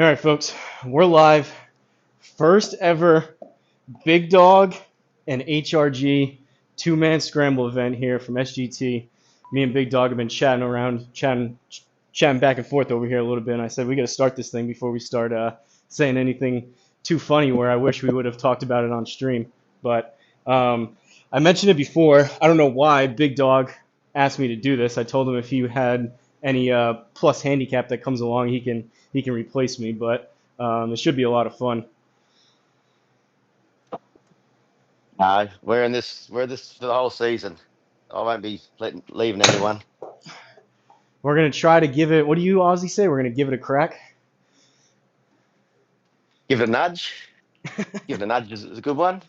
All right, folks, we're live. First ever Big Dog and HRG two-man scramble event here from SGT. Me and Big Dog have been chatting around, chatting back and forth over here a little bit. And I said we got to start this thing before we start saying anything too funny. Where I wish we would have talked about it on stream, but I mentioned it before. I don't know why Big Dog asked me to do this. I told him if he had any plus handicap that comes along, he can replace me. But it should be a lot of fun. No, we're in this for the whole season. I won't be leaving anyone. We're gonna try to give it. What do you Ozzy say? We're gonna give it a crack. Give it a nudge. Give it a nudge is a good one.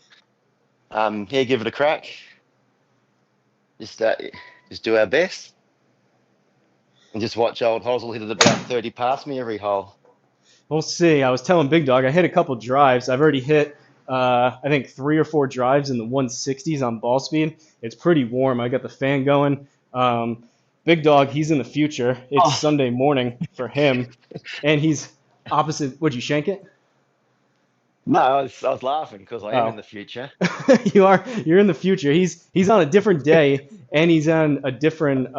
Yeah, give it a crack. Just do our best, and just watch old Hosel hit it about 30 past me every hole. We'll see. I was telling Big Dog I hit a couple drives. I've already hit I think 3 or 4 drives in the 160s on ball speed. It's pretty warm. I got the fan going. Big Dog, he's in the future. It's Sunday morning for him, and he's opposite. Would you shank it? No, I was laughing because I am in the future. You're in the future. He's on a different day, and he's on a different.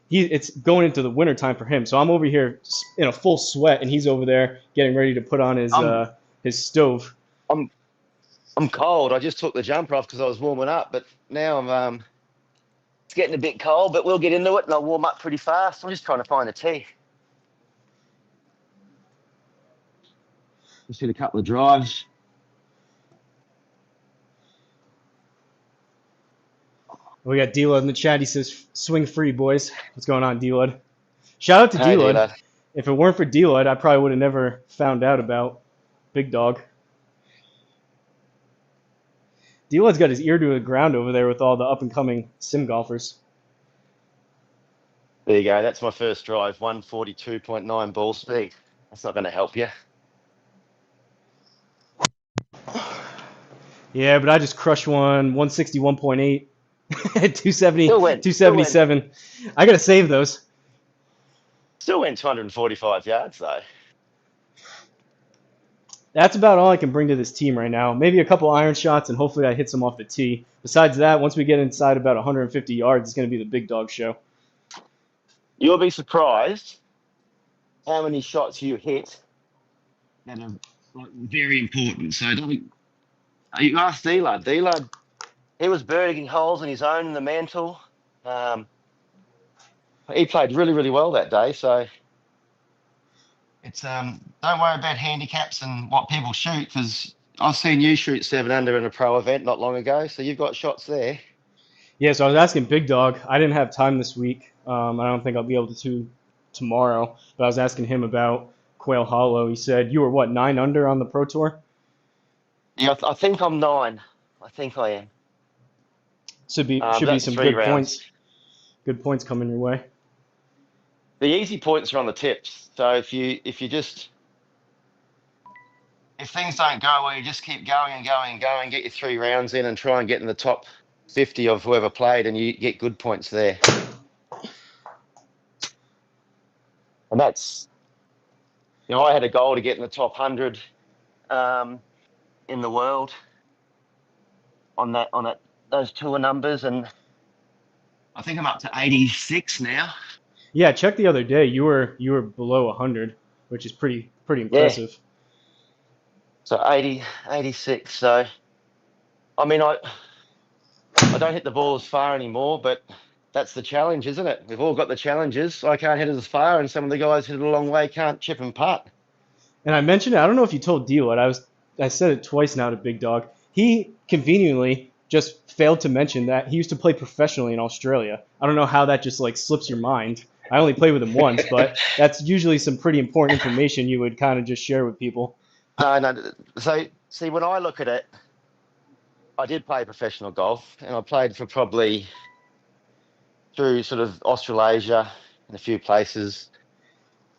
It's going into the winter time for him. So I'm over here in a full sweat, and he's over there getting ready to put on his stove. I'm cold. I just took the jumper off because I was warming up, but now I'm it's getting a bit cold. But we'll get into it, and I'll warm up pretty fast. I'm just trying to find a tee. Just hit a couple of drives. We got D-Lud in the chat. He says, swing free, boys. What's going on, D-Lud? Shout out to D-Lud. If it weren't for D-Lud, I probably would have never found out about Big Dog. D-Lud's got his ear to the ground over there with all the up-and-coming sim golfers. There you go. That's my first drive, 142.9 ball speed. That's not going to help you. Yeah, but I just crushed one, 161.8 at 270, 277. I got to save those. Still went 245 yards, though. That's about all I can bring to this team right now. Maybe a couple iron shots, and hopefully I hit some off the tee. Besides that, once we get inside about 150 yards, it's going to be the Big Dog show. You'll be surprised how many shots you hit that are very important. So you ask D-Lud. D-Lud, he was birding holes in his own in the mantle. He played really, really well that day. So it's don't worry about handicaps and what people shoot, because I've seen you shoot 7 under in a pro event not long ago. So you've got shots there. Yeah, so I was asking Big Dog. I didn't have time this week. I don't think I'll be able to tomorrow. But I was asking him about Quail Hollow. He said, you were, what, 9 under on the Pro Tour? Yeah, I think I'm 9. I think I am. Should be some good points. Good points coming your way. The easy points are on the tips. So if things don't go well, you just keep going and going and going, get your 3 rounds in and try and get in the top 50 of whoever played, and you get good points there. And that's, I had a goal to get in the top 100 in the world on those tour numbers, and I think I'm up to 86 now. Yeah, check the other day. You were below 100, which is pretty impressive. Yeah. So 86. So, I mean, I don't hit the ball as far anymore, but that's the challenge, isn't it? We've all got the challenges. I can't hit it as far, and some of the guys hit it a long way, can't chip and putt. And I mentioned it. I don't know if you told D-Lud. I said it twice now to Big Dog. He conveniently just failed to mention that he used to play professionally in Australia. I don't know how that just slips your mind. I only played with him once, but that's usually some pretty important information you would kind of just share with people. No. So, see, when I look at it, I did play professional golf, and I played for probably through sort of Australasia and a few places.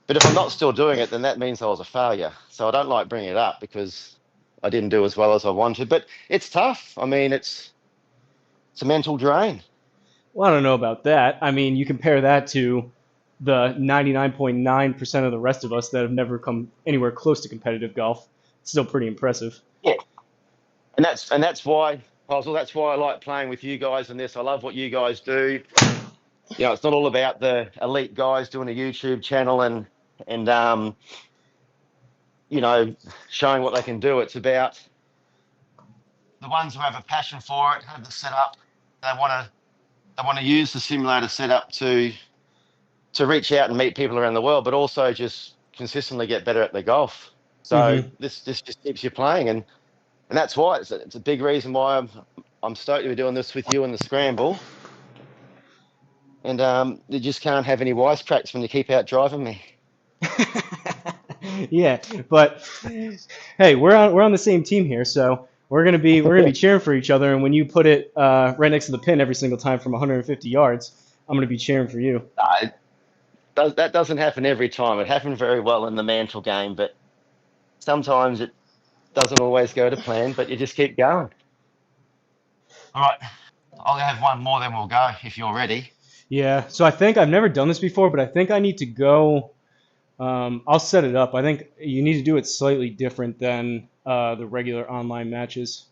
But if I'm not still doing it, then that means I was a failure. So I don't like bringing it up because I didn't do as well as I wanted. But it's tough. I mean, it's a mental drain. Well, I don't know about that. I mean, you compare that to the 99.9% of the rest of us that have never come anywhere close to competitive golf. It's still pretty impressive. Yeah, and that's why, Hosel, that's why I like playing with you guys in this. I love what you guys do. It's not all about the elite guys doing a YouTube channel and showing what they can do. It's about the ones who have a passion for it, have the setup. They want to use the simulator setup to reach out and meet people around the world, but also just consistently get better at their golf. So Mm-hmm. this just keeps you playing, and that's why it's a big reason why I'm stoked to be doing this with you in the Scramble. And you just can't have any wisecracks when you keep out driving me. Yeah, but hey, we're on the same team here, so we're gonna be cheering for each other. And when you put it right next to the pin every single time from 150 yards, I'm gonna be cheering for you. That doesn't happen every time. It happened very well in the Mantle game, but sometimes it doesn't always go to plan. But you just keep going. All right, I'll have one more, then we'll go if you're ready. Yeah, so I think I've never done this before, but I think I need to go. I'll set it up. I think you need to do it slightly different than the regular online matches.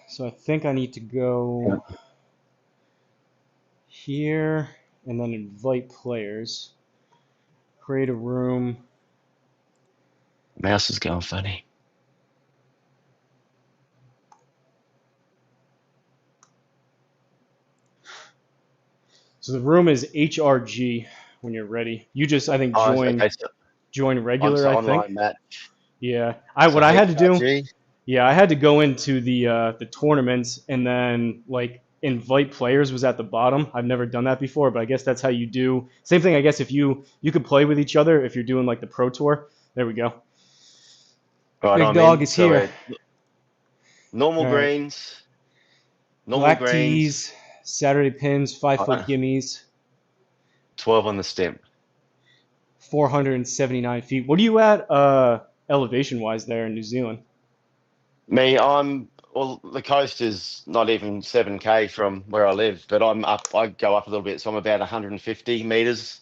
So I think I need to go here and then invite players, create a room. Mouse is going funny. So the room is HRG when you're ready. You just, I think, Oh, okay. join regular, I think. Online match. Yeah. So What I had to do, HRG. yeah, I had to go into the tournaments and then like invite players was at the bottom. I've never done that before, but I guess that's how you do. Same thing, I guess, if you could play with each other if you're doing like the pro tour. There we go. Right, Big I'm Dog in. is So here. normal All right. greens, normal Black greens. tees, Saturday pins, 5 foot 12 on the stem. 479 feet. What are you at elevation wise there in New Zealand? Well, the coast is not even 7K from where I live, but I'm up, I go up a little bit, so I'm about 150 meters.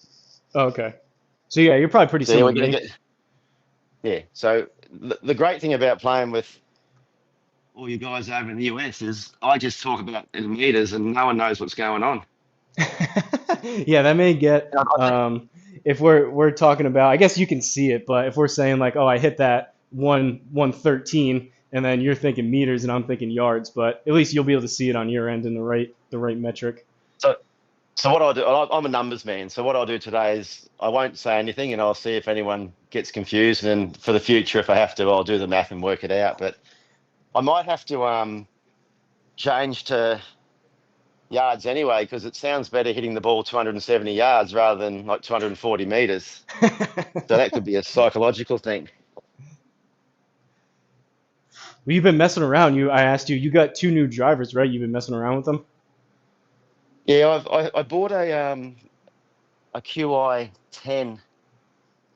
Oh, okay. So yeah, you're probably pretty So yeah, similar we're to gonna me. get, yeah. So the great thing about playing with all you guys over in the US is I just talk about in meters and no one knows what's going on. Yeah, that may get And I think, if we're talking about, I guess you can see it, but if we're saying like, oh, I hit that 113, and then you're thinking meters and I'm thinking yards, but at least you'll be able to see it on your end in the right metric. so so what I do, I'm a numbers man. So what I'll do today is I won't say anything, and I'll see if anyone gets confused. And for the future, if I have to, I'll do the math and work it out. But I might have to change to yards anyway, because it sounds better hitting the ball 270 yards rather than like 240 meters. So that could be a psychological thing. Well, you've been messing around. I asked you. You got two new drivers, right? You've been messing around with them. Yeah, I bought a QI 10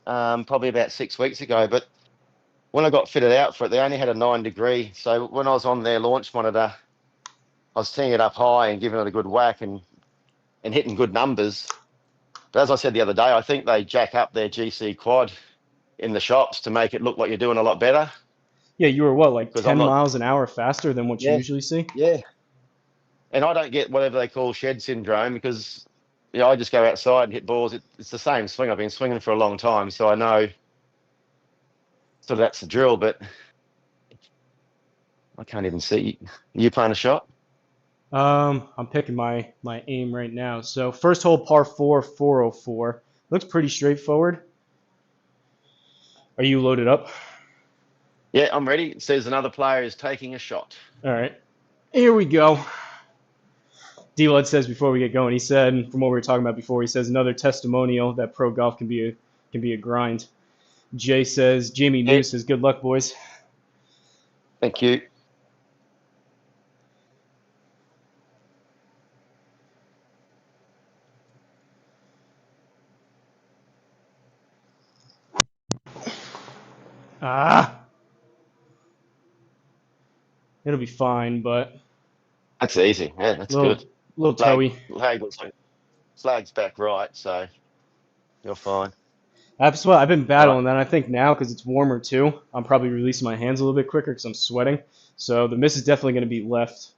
probably about 6 weeks ago, but when I got fitted out for it, they only had a 9 degree. So when I was on their launch monitor, I was teeing it up high and giving it a good whack and hitting good numbers. But as I said the other day, I think they jack up their GC quad in the shops to make it look like you're doing a lot better. Yeah, you were what, like Because I'm 10 not, miles an hour faster than what you yeah, usually see? yeah. And I don't get whatever they call shed syndrome because I just go outside and hit balls. It's the same swing. I've been swinging for a long time, so I know sort of that's the drill. But I can't even see. You playing a shot? I'm picking my aim right now. So first hole, par four, 404. Looks pretty straightforward. Are you loaded up? Yeah, I'm ready. It says another player is taking a shot. All right, here we go. D-Lud says before we get going, he said, from what we were talking about before, he says another testimonial that pro golf can be a grind. Jay says, Jamie Yeah, News says, good luck, boys. thank you. Ah, it'll be fine, but That's easy. Yeah, that's good. little Lag, toey. lag looks like flag's back right, so you're fine. That's what I've been Right. battling that. I think now, because it's warmer too, I'm probably releasing my hands a little bit quicker because I'm sweating. So the miss is definitely going to be left.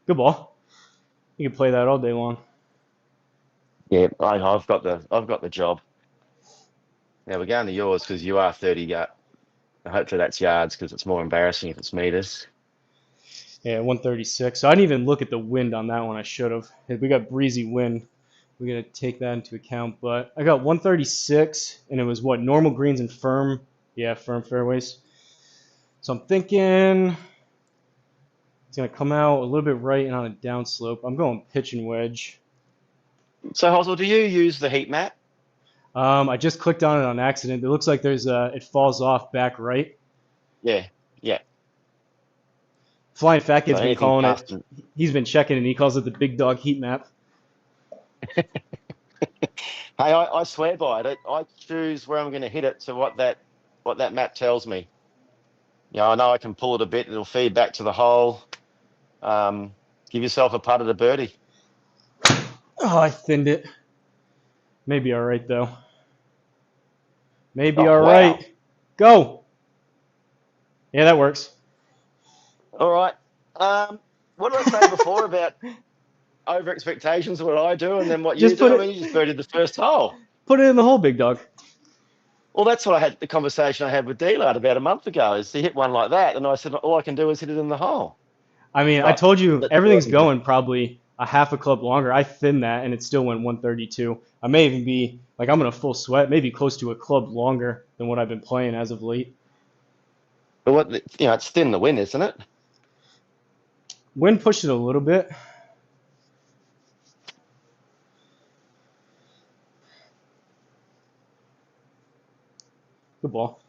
Good ball. You can play that all day long. Yeah, I've got the job. Now we're going to yours because you are 30 yard. Hopefully that's yards because it's more embarrassing if it's meters. Yeah, 136. So I didn't even look at the wind on that one. I should have. We got breezy wind. We're going to take that into account. But I got 136, and it was what? Normal greens and firm. Yeah, firm fairways. So I'm thinking it's going to come out a little bit right and on a downslope. I'm going pitch and wedge. So Hosel, do you use the heat map? I just clicked on it on accident. It looks like there's it falls off back right. Yeah, yeah. Flying Fat Kid's So been anything calling past. it. He's been checking and he calls it the Big Dog heat map. Hey, I swear by it. I choose where I'm going to hit it to what that map tells me. Yeah, I know I can pull it a bit. It'll feed back to the hole. Give yourself a putt at a birdie. Oh, I thinned it. Maybe all right though. Maybe Oh, all wow. right. Go. Yeah, that works. All right. What did I say before about over expectations of what I do and then what you Just do? put I mean, you it just birdied the first hole. in the hole, Big Dog. Well, that's what I had the conversation I had with D-Lad about a month ago. Is he hit one like that, and I said all I can do is hit it in the hole. I mean, I But told you let's see what I everything's can do. going probably a half a club longer. I thinned that and it still went 132. I may even be like I'm in a full sweat, maybe close to a club longer than what I've been playing as of late. But it's thin the wind, isn't it? Wind pushed it a little bit. Good ball.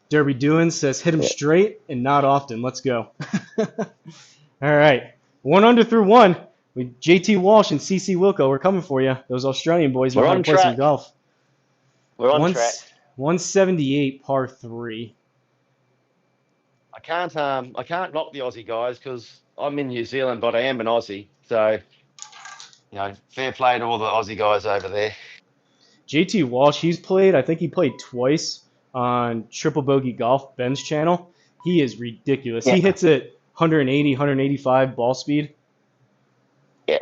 Derby Doing says hit him Yeah. straight and not often. Let's go. All right. 1 under through 1 with JT Walsh and CC Wilco. We're coming for you. Those Australian boys know We're how to on play some track. golf. We're on One, track. 178 par 3. I can't knock the Aussie guys because I'm in New Zealand, but I am an Aussie. So, fair play to all the Aussie guys over there. JT Walsh, I think he played twice on Triple Bogey Golf, Ben's channel. He is ridiculous. Yeah. He hits it 180, 185 ball speed. Yeah.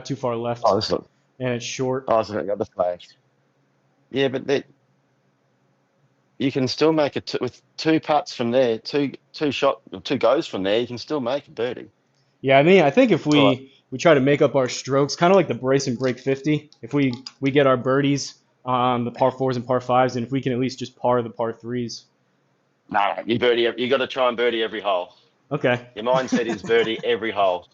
Too far left. Oh, this look. And it's short. Oh, I got the flag. Yeah, but you can still make it with two putts from there, two goes from there. You can still make a birdie. Yeah, I mean, I think if Right. we try to make up our strokes, kind of like the brace and break 50, if we get our birdies on the par 4s and par 5s, and if we can at least just par the par 3s. No, you birdie. You got to try and birdie every hole. Okay. Your mindset is birdie every hole.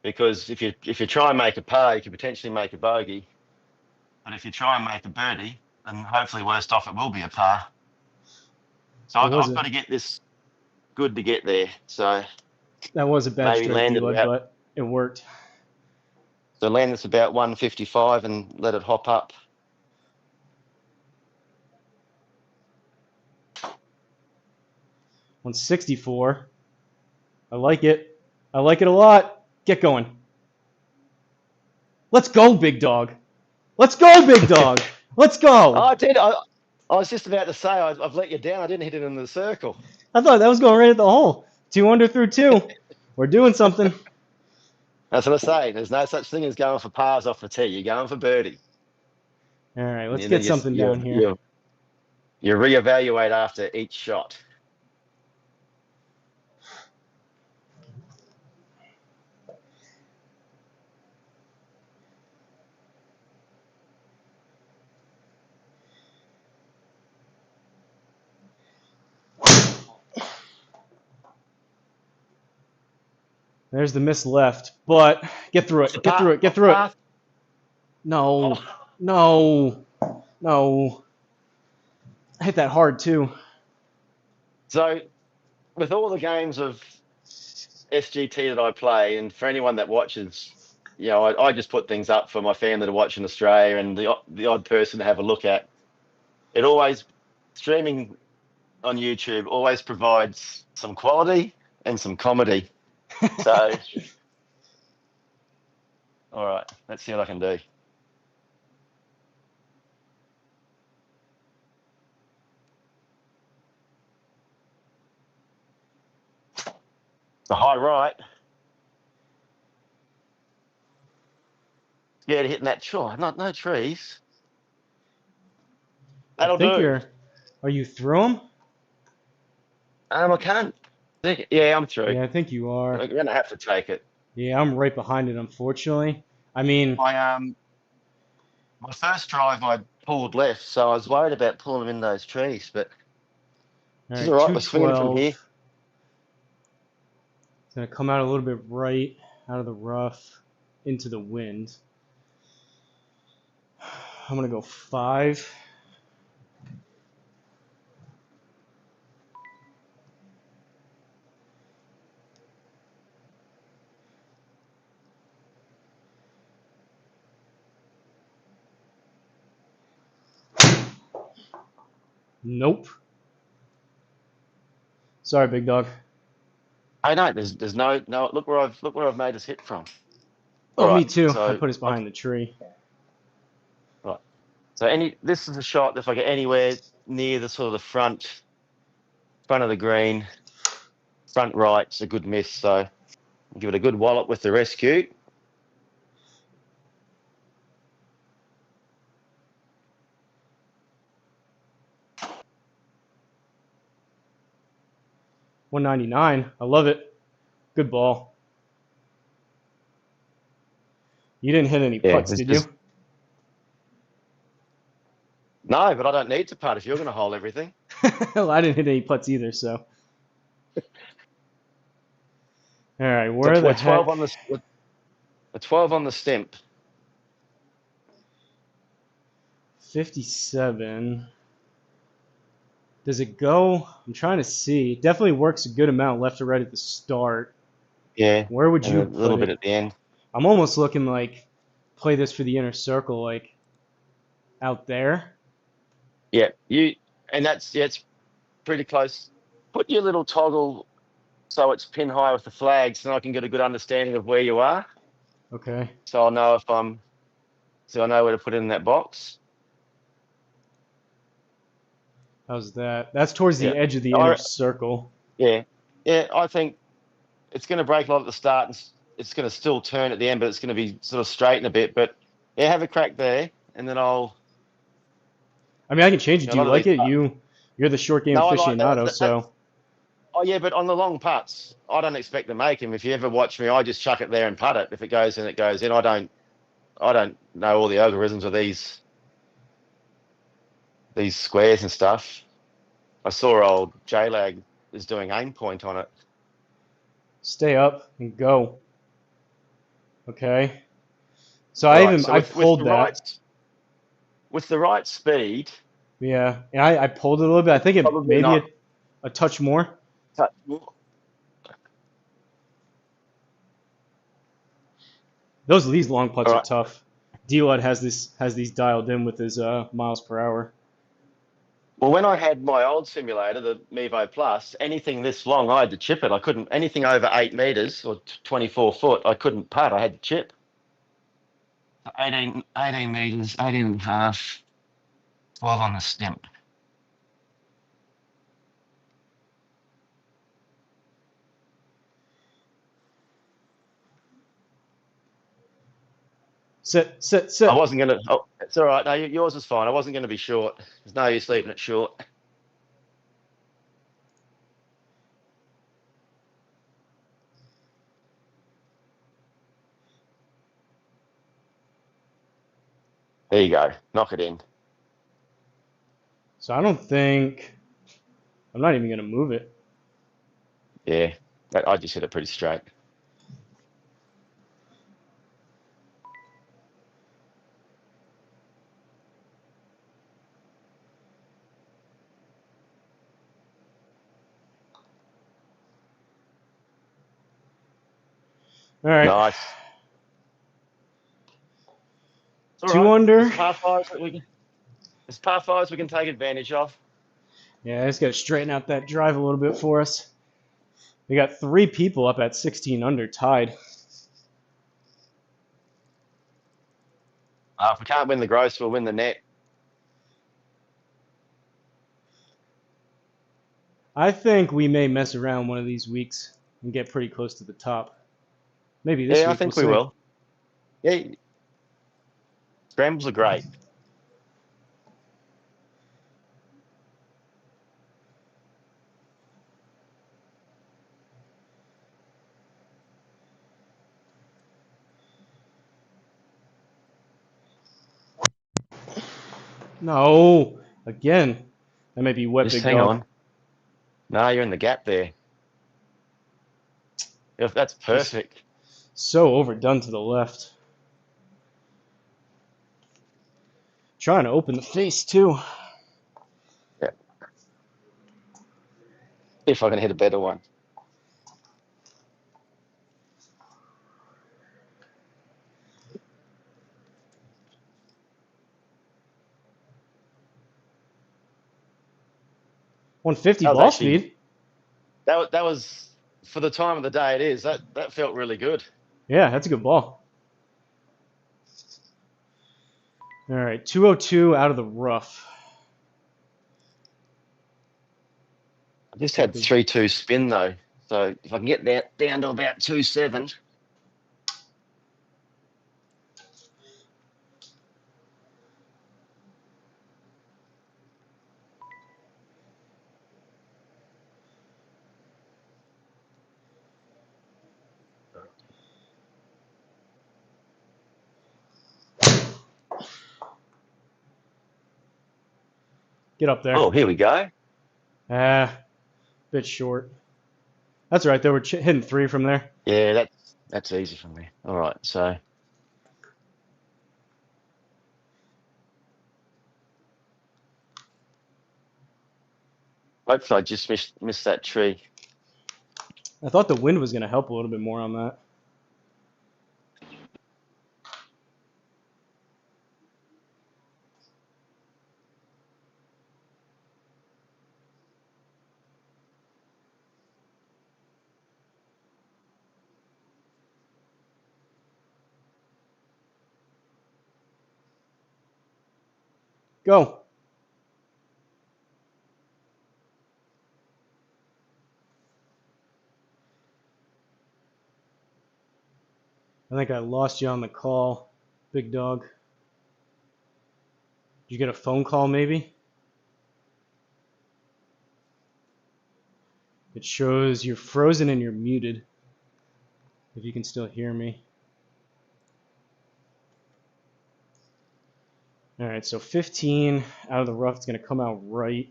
Because if you try and make a par, you could potentially make a bogey. But if you try and make a birdie, then hopefully worst off it will be a par. So I've got to get this good to get there. So That was a bad maybe stroke, land it D-Lud, about. but it worked. So land this about 155 and let it hop up. $164. I like it. I like it a lot. Get going. Let's go, Big Dog. Let's go, Big Dog. Let's go. Oh, I did. I was just about to say I've let you down. I didn't hit it in the circle. I thought that was going right at the hole. 2 under through 2. We're doing something. That's what I say. There's no such thing as going for pars off the tee. You're going for birdie. All right, let's get something down here. You reevaluate after each shot. There's the miss left, but get through it. Get through it. Get through it. No. No. No. I hit that hard too. So, with all the games of SGT that I play, and for anyone that watches, I just put things up for my family to watch in Australia and the odd person to have a look at. It always, streaming on YouTube always provides some quality and some comedy. So, all right, let's see what I can do. The high right. Scared of hitting that tree. No trees. That'll I think do. Are you through them? I can't. Yeah, I'm through. Yeah, I think you are. I'm gonna have to take it. Yeah, I'm right behind it, unfortunately. I mean, My first drive, I pulled left, so I was worried about pulling them in those trees. But all this is right, all right. We're swinging from 212. here. It's gonna come out a little bit right out of the rough into the wind. I'm gonna go 5. Nope. Sorry, big dog. I know. There's no. Look where I've made us hit from. All Oh, me right. too. I So put us behind the tree. right. So this is a shot. If I get anywhere near the sort of the front of the green, front right's a good miss. So give it a good wallop with the rescue. $199. I love it. Good ball. You didn't hit any Yeah. putts, did you? No, but I don't need to putt if you're going to hold everything. Well, I didn't hit any putts either, so. All right, So where the we're heck? 12 on the 12 on the stimp. 57. Does it go? I'm trying to see. It definitely works a good amount left to right at the start. Yeah. Where would And you a little put bit it? at the end. I'm almost looking like play this for the inner circle, like out there. Yeah. It's pretty close. Put your little toggle so it's pin high with the flags, and I can get a good understanding of where you are. Okay. So I'll know so I know where to put it in that box. How's that? That's towards the Yeah. edge of the inner circle. Yeah. Yeah. I think it's going to break a lot at the start, and it's going to still turn at the end, but it's going to be sort of straighten a bit. But yeah, have a crack there, and then I mean, I can change it. a Do you lot of like these. it? You're the short game No, I like aficionado, that. so. Oh yeah, but on the long putts, I don't expect to make him. If you ever watch me, I just chuck it there and putt it. If it goes in, it goes in. I don't know all the algorithms of these squares and stuff. I saw old JLag is doing aim point on it. Stay up and go. Okay. So All right. So I with pulled that. the right speed, Yeah. And I pulled it a little bit. I think it probably maybe not a touch more. touch. These long putts All are right. tough. D-Lud has these dialed in with his miles per hour. Well, when I had my old simulator, the Mevo Plus, anything this long, I had to chip it. I couldn't anything over 8 meters or 24 foot. I couldn't putt. I had to chip. 18 meters, 18 and a half, 12 on the stimp. Sit. I wasn't going to. Oh, it's all right. No, yours is fine. I wasn't going to be short. There's no use leaving it short. There you go. Knock it in. So I don't think I'm not even gonna move it. Yeah. I just hit it pretty straight. All right. Nice. It's all Two right. under. There's par fives we can take advantage of. Yeah, I just got to straighten out that drive a little bit for us. We got 3 people up at 16 under tied. If we can't win the gross, we'll win the net. I think we may mess around one of these weeks and get pretty close to the top. Maybe this Yeah, I week, we'll think we see. will. Yeah, scrambles are great. No, again. That may be wet, Just big hang dog. on. No, you're in the gap there. If that's Just perfect. so overdone to the left. Trying to open the face too. Yeah. If I can hit a better one. $150 That was ball actually speed. that was for the time of the day it is. That felt really good. Yeah, that's a good ball. All right, 202 out of the rough. I just had 3-2 spin though. So if I can get that down to about 2-7. Get up there. Oh, here we go. Bit short. That's right. They were hitting 3 from there. Yeah, that's easy for me. All right, so hopefully I just missed that tree. I thought the wind was going to help a little bit more on that. Go. I think I lost you on the call, big dog. Did you get a phone call maybe? It shows you're frozen and you're muted. If you can still hear me. All right, so 15 out of the rough is going to come out right.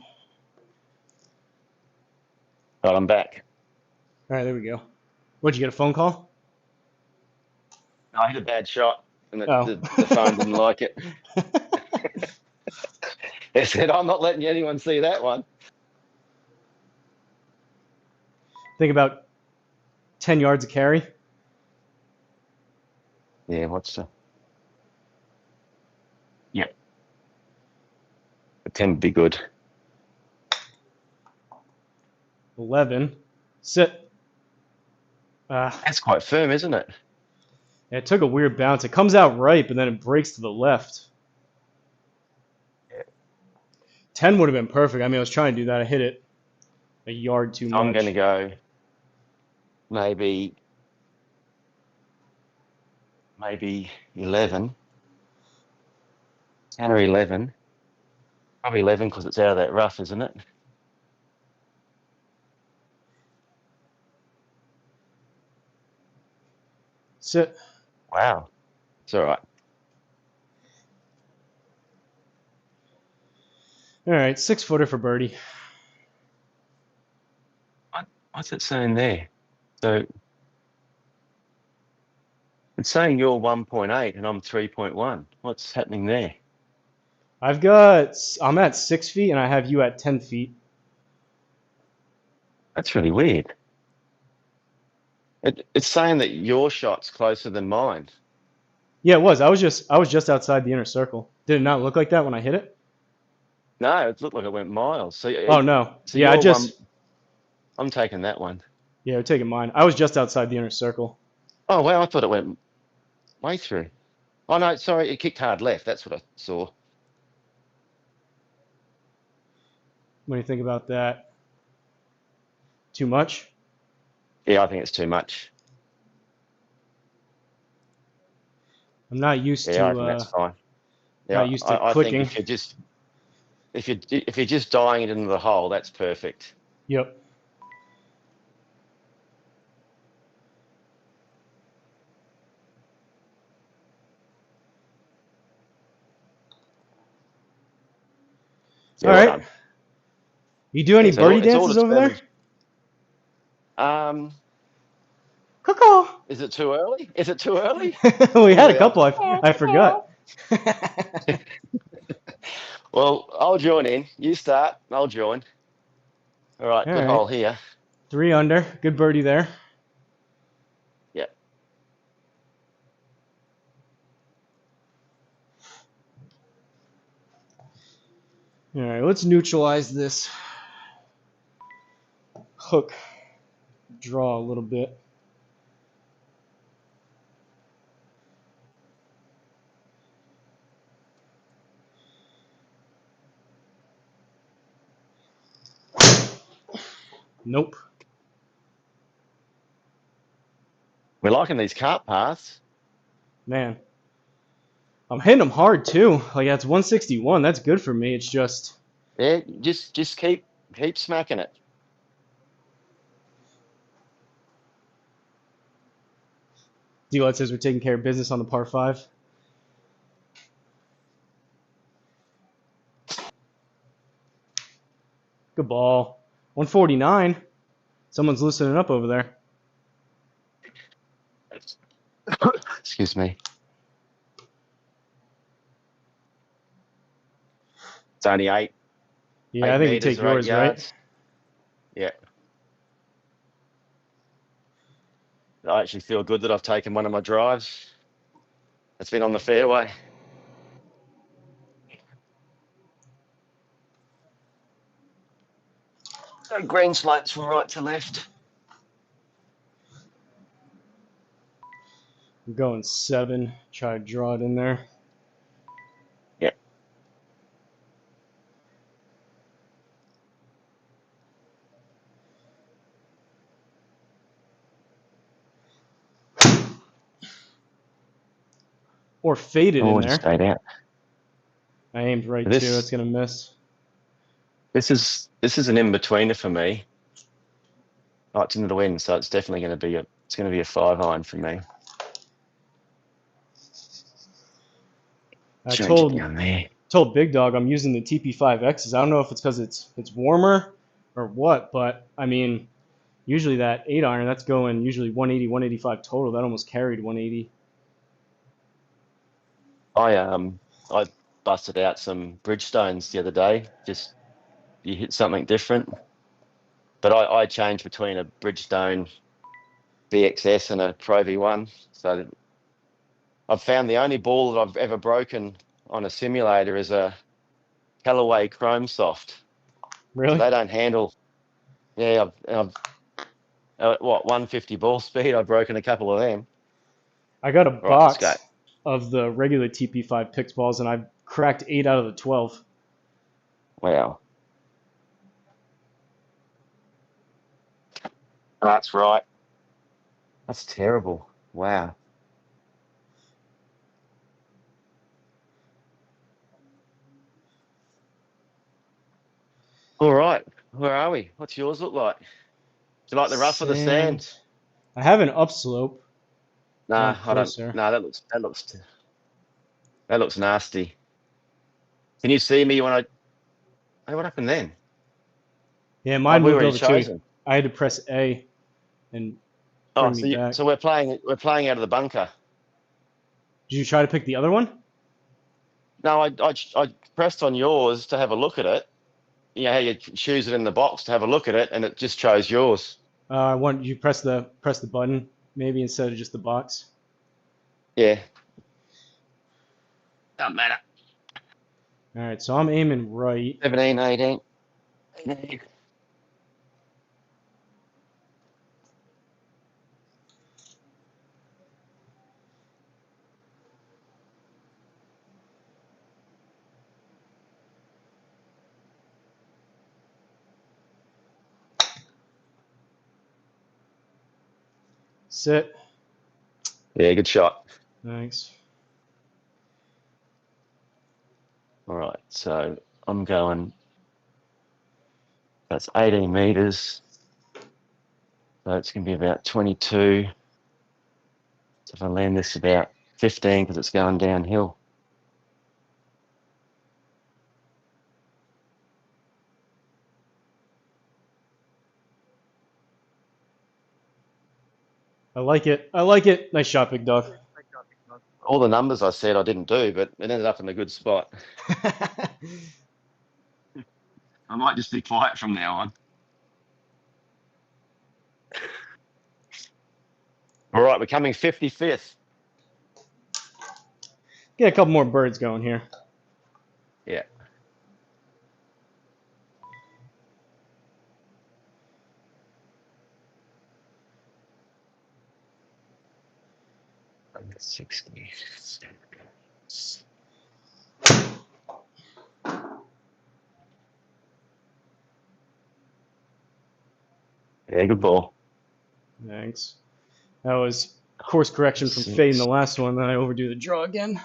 Right, I'm back. All right, there we go. What'd you get, a phone call? No, I hit a bad shot, and Oh. the phone didn't like it. They said, "I'm not letting anyone see that one." Think about 10 yards of carry. Yeah, what's the? Yep, the 10 would be good. 11. Sit. That's quite firm, isn't it? It took a weird bounce. It comes out right, but then it breaks to the left. 10 would have been perfect. I mean, I was trying to do that. I hit it a yard too much. I'm going to go maybe 11. 10 or 11. Probably 11 because it's out of that rough, isn't it? Sit. Wow. It's all right. All right, 6-footer for birdie. What's it saying there? So it's saying you're 1.8 and I'm 3.1. What's happening there? I'm at 6 feet and I have you at 10 feet. That's really weird. It's saying that your shot's closer than mine. Yeah, it was. I was just outside the inner circle. Did it not look like that when I hit it? No, it looked like it went miles. Oh no. So Yeah, I your one, just I'm taking that one. yeah, I'm taking mine. I was just outside the inner circle. Oh wow, I thought it went way through. Oh no, sorry, it kicked hard left. That's what I saw. What do you think about that? Too much? Yeah, I think it's too much. I'm not used Yeah, I to reckon that's fine. Yeah, not used to I think clicking. if you're just dying it into the hole, that's perfect. Yep. Yeah, All well right. done. You do any Yeah, so birdie it's all dances over there? determined. Um, Cuckoo. is it too early? Is it too early? We Here had a we are. couple. I forgot. Well, I'll join in. You start. I'll join. All right, All good right. hole here. 3 under. Good birdie there. Yeah. All right. Let's neutralize this hook draw a little bit. Nope. We're liking these cart paths. Man, I'm hitting them hard too. Like that's 161. That's good for me. It's just Yeah, just keep smacking it. D-Lot says we're taking care of business on the par 5. Good ball. 149. Someone's loosening up over there. Excuse me. It's only Yeah, I eight think we meters take or 8 yours, right? yards. Yeah. I actually feel good that I've taken one of my drives. It's been on the fairway. So green slopes from right to left. I'm going 7. Try to draw it in there. Yeah. Or fade it in Oh, just there. stayed out. I aimed right too. It's This going to miss. this is an in-betweener for me. Oh, it's into the wind, so it's definitely going to be a 5-iron for me. I Change it told down there. Big Dog I'm using the TP5Xs. I don't know if it's because it's warmer or what, but I mean, usually that 8 iron that's going usually 180, 185 total. That almost carried 180. I busted out some Bridgestones the other day. Just you hit something different. But I changed between a Bridgestone BXS and a Pro V1. So I've found the only ball that I've ever broken on a simulator is a Callaway Chrome Soft. So Really? they don't handle. Yeah, I've 150 ball speed. I've broken a couple of them. I got a All right, let's go. box of the regular TP5 Pix balls, and I've cracked 8 out of the 12. Wow. That's right. That's terrible. Wow. All right. Where are we? What's yours look like? Do you like the rough or the sand? Sand. I have an upslope Nah, down I don't. closer. Nah, that looks nasty. Can you see me when I? Hey, what happened then? Yeah, Oh, mine we moved already over too. chosen. I had to press A and Oh, bring me so back. so we're playing out of the bunker. Did you try to pick the other one? No, I pressed on yours to have a look at it. You know how you choose it in the box to have a look at it, and it just chose yours. I want you press the button maybe instead of just the box. Yeah. Doesn't matter. All right, so I'm aiming right. 17, 18. 18. Sit. Yeah, good shot. Thanks. All right, so I'm going, that's 18 meters. So it's going to be about 22. So if I land this about 15 because it's going downhill. I like it. I like it. Nice shot, big dog. All the numbers I said I didn't do, but it ended up in a good spot. I might just be quiet from now on. All right, we're coming 55th. Get a couple more birds going here. Yeah. I'm at 60. Yeah, good ball. Thanks. That was course correction from fading the last one. Then I overdo the draw again.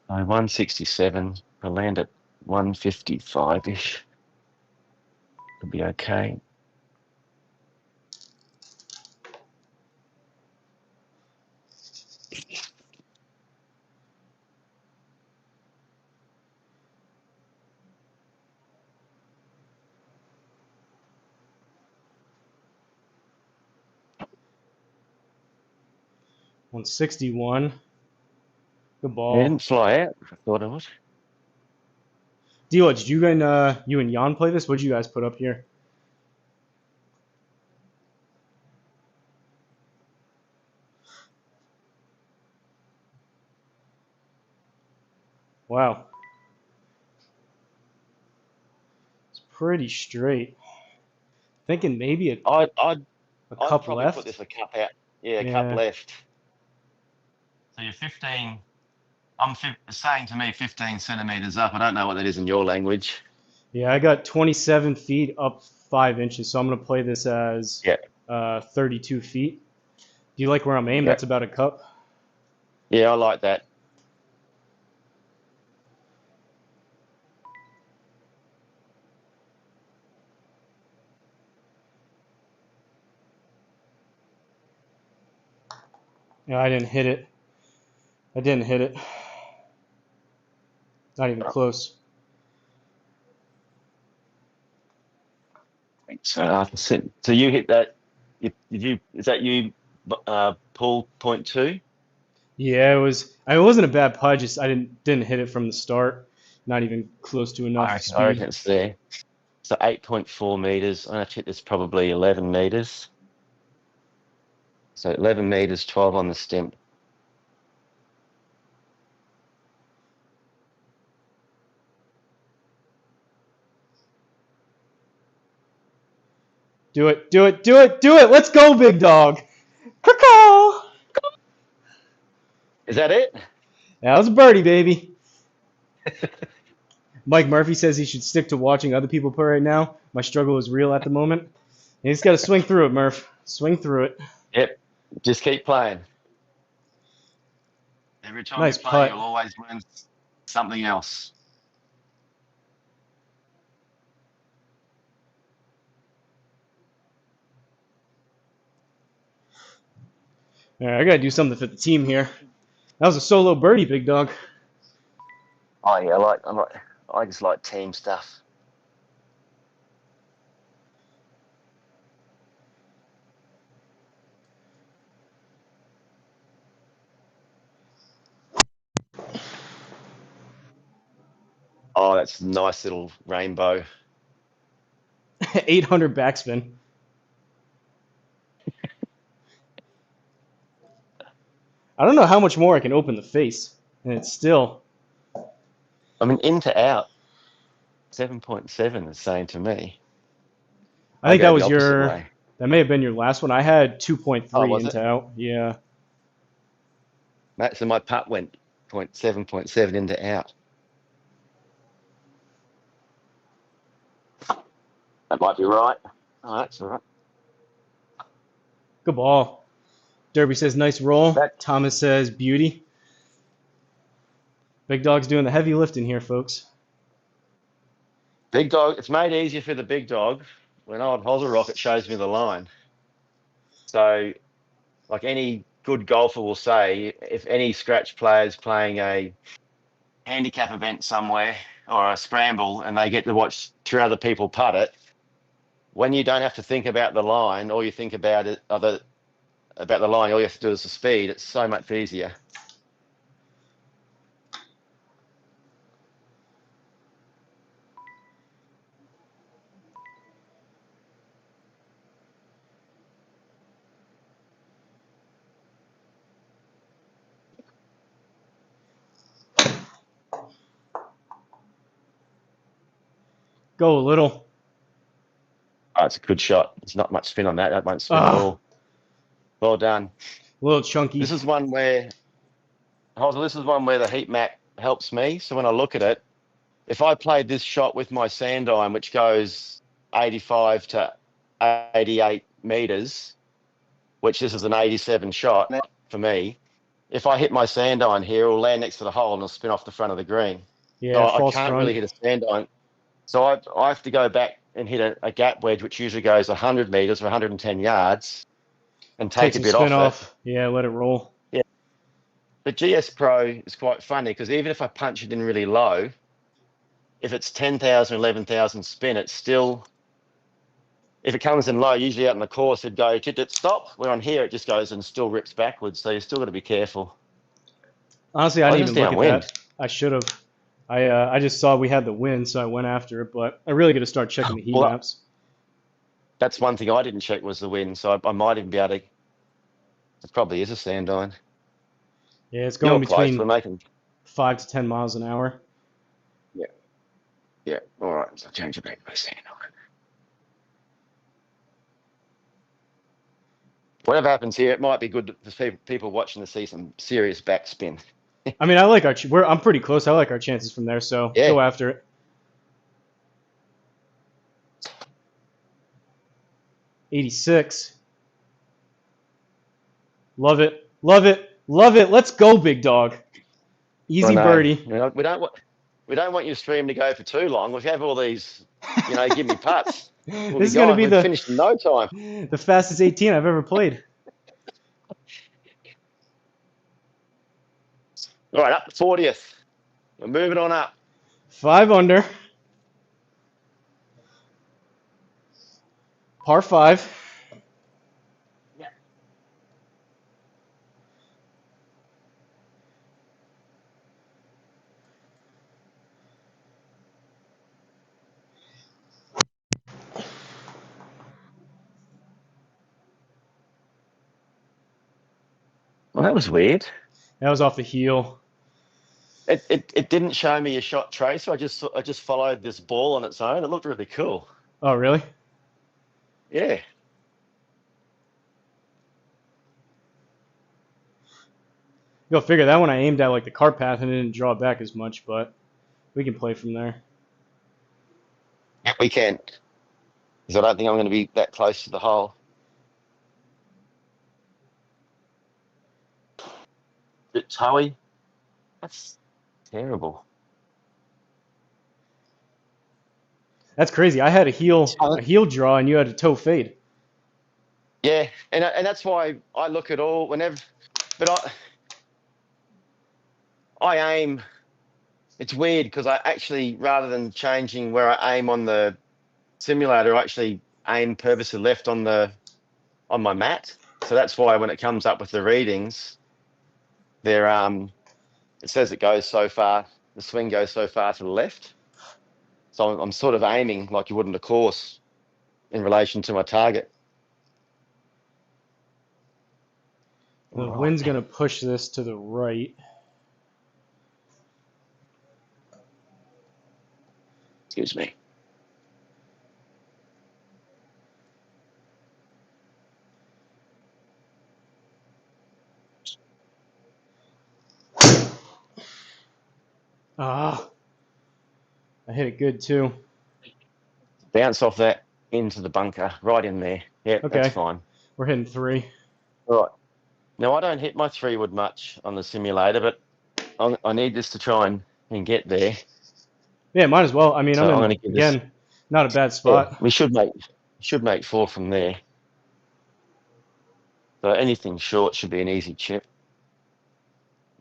167. I land at 155-ish. Could be okay. $161. Good It ball. didn't fly out. I thought it would. Dila, did you and Jan play this? What'd you guys put up here? Wow. It's pretty straight. Thinking maybe I'd a I'd cup probably put left. this a cup out. Yeah, a cup Yeah. left. So you're 15. Saying to me 15 centimeters up. I don't know what that is in your language. Yeah, I got 27 feet up 5 inches, so I'm going to play this as Yeah, 32 feet. Do you like where I'm aimed? yeah, That's about a cup. yeah. I like that. Yeah, I didn't hit it. I didn't hit it. Not even close. So you hit that. Did you? Is that you? Pull point two. Yeah, it was. I wasn't a bad putt. Just I didn't hit it from the start. Not even close to enough I reckon speed. it's there. So 8.4 meters. I'm gonna hit this probably 11 meters. So 11 meters, 12 on the stem. Do it, do it, do it, do it. Let's go, big dog. Caw. Is that it? That was a birdie, baby. Mike Murphy says he should stick to watching other people play right now. My struggle is real at the moment. You just got to swing through it, Murph. Swing through it. Yep. Just keep playing. Every time Nice you play, putt. you'll always learn something else. All right, I got to do something for the team here. That was a solo birdie, big dog. Oh yeah, I just like team stuff. Oh, that's a nice little rainbow. 800 backspin. I don't know how much more I can open the face, and it's still. I mean, in to out, 7.7 is saying to me. I I think that go the was opposite your. way. That may have been your last one. I had Oh, 2.3 was it? into out. Yeah. So my putt went 0.7 into out. That might be right. Oh, that's all right. Good ball. Derby says nice roll. That Thomas says beauty. Big Dog's doing the heavy lifting here, folks. big dog, it's made easier for the big dog when old Hosel Rocket shows me the line. So, like any good golfer will say, if any scratch player's playing a handicap event somewhere or a scramble and they get to watch two other people putt it, when you don't have to think about the line, all you think about it about the line, all you have to do is the speed. It's so much easier. Go a little. Oh, it's a good shot. There's not much spin on that. That won't spin at Ah, all. Well done. a little chunky. This is one where the heat map helps me. So when I look at it, if I played this shot with my sand iron, which goes 85 to 88 meters, which this is an 87 shot for me, if I hit my sand iron here, it'll land next to the hole and it'll spin off the front of the green. So Yeah, I false can't front. really hit a sand iron. So I have to go back and hit a gap wedge, which usually goes 100 meters or 110 yards, and Take take a some bit spin off it. off. Yeah, let it roll. Yeah. The GSPro is quite funny because even if I punch it in really low, if it's 10,000, 11,000 spin, it's still, if it comes in low, usually out in the course, it'd go, stop. Where on here, it just goes and still rips backwards. So you still got to be careful. Honestly, I Oh, didn't this is even look at downwind. that. I should have. I just saw we had the win, so I went after it. But I really got to start checking the heat Well, maps. that's one thing I didn't check was the wind. So I might even be able to, it probably is a sand iron. Yeah, it's You're going close. We're between making, 5 to 10 miles an hour. yeah. Yeah. All right. So change it back to a sand iron. Whatever happens here, it might be good for people watching to see some serious backspin. I mean, I like our. I'm pretty close. I like our chances from there. So Yeah. go after it. 86. Love it. Love it. Love it. Let's go, big dog. Easy birdie. We don't want your stream to go for too long. If you have all these, give me putts, we'll be This is going to gone. be We've finished in no time. the fastest 18 I've ever played. All right, up to 40th. We're moving on up. 5 under. Par 5. Yeah. Well, that was weird. That was off the heel. It didn't show me a shot tracer. I just followed this ball on its own. It looked really cool. Oh, really? Yeah. Go figure. That one I aimed at like the cart path and it didn't draw back as much, but we can play from there. Yeah, we can. Because I don't think I'm going to be that close to the hole. Bit toey. That's terrible. That's crazy. I had a heel draw and you had a toe fade. Yeah, and that's why I look at all whenever, but I aim. It's weird because I actually, rather than changing where I aim on the simulator, I actually aim purposely left on my mat. So that's why when it comes up with the readings, there it says it goes so far. The swing goes so far to the left. So I'm sort of aiming like you would in a course in relation to my target. The Right. wind's going to push this to the right. Excuse me. Ah, I hit it good too. Bounce off that into the bunker, right in there. Yep, that's Okay, fine. we're hitting 3. Right. Now, I don't hit my 3-wood much on the simulator, but I need this to try and get there. Yeah, might as well. I mean, I'm So I'm going in, to give this. again, not a bad Yeah, spot. we should make 4 from there. So anything short should be an easy chip.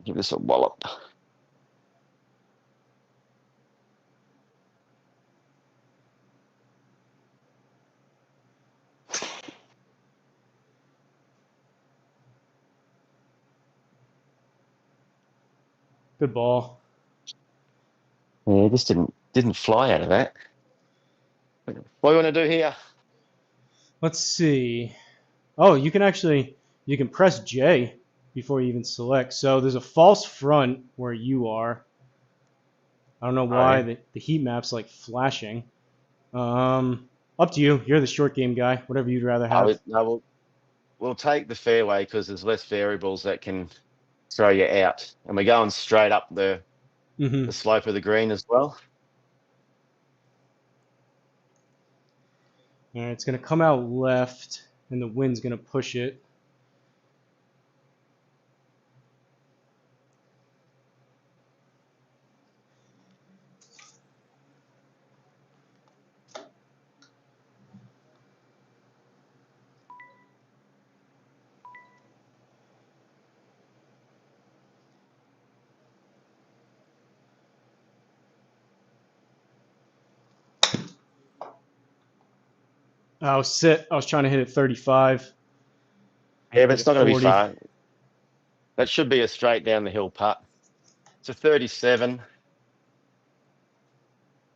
Give this a wallop. Good ball. Yeah, this didn't fly out of that. What do you want to do here? Let's see. Oh, you can press J before you even select. So there's a false front where you are. I don't know why Oh, the heat map's like flashing. Up to you. You're the short game guy. Whatever you'd rather have. no, we'll take the fairway because there's less variables that can throw you out, and we're going straight up the Mm-hmm. slope of the green as well. All right, it's gonna come out left, and the wind's gonna push it. I was trying to hit it 35. Yeah, but Hit it's it not going to be 40. far. That should be a straight down the hill putt. It's a 37.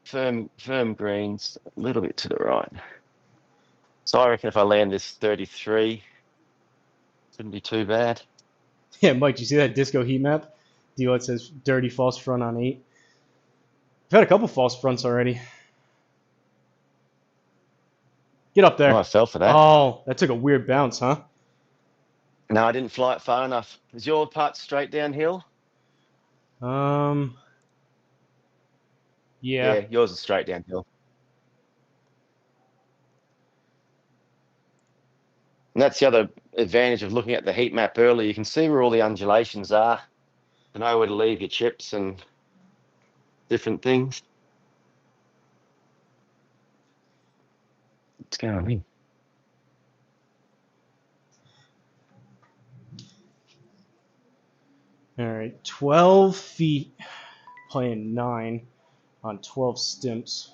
Firm greens, a little bit to the right. So I reckon if I land this 33, shouldn't be too bad. Yeah, Mike, do you see that disco heat map? Deal it says dirty false front on 8. I've had a couple false fronts already. Get up Oh, I there. fell for that. Oh, that took a weird bounce, huh? No, I didn't fly it far enough. Is your putt straight downhill? Um, yeah. Yeah, yours is straight downhill. And that's the other advantage of looking at the heat map early. You can see where all the undulations are to know where to leave your chips and different things. What's going on here? All right, 12 feet, playing 9 on 12 stimps.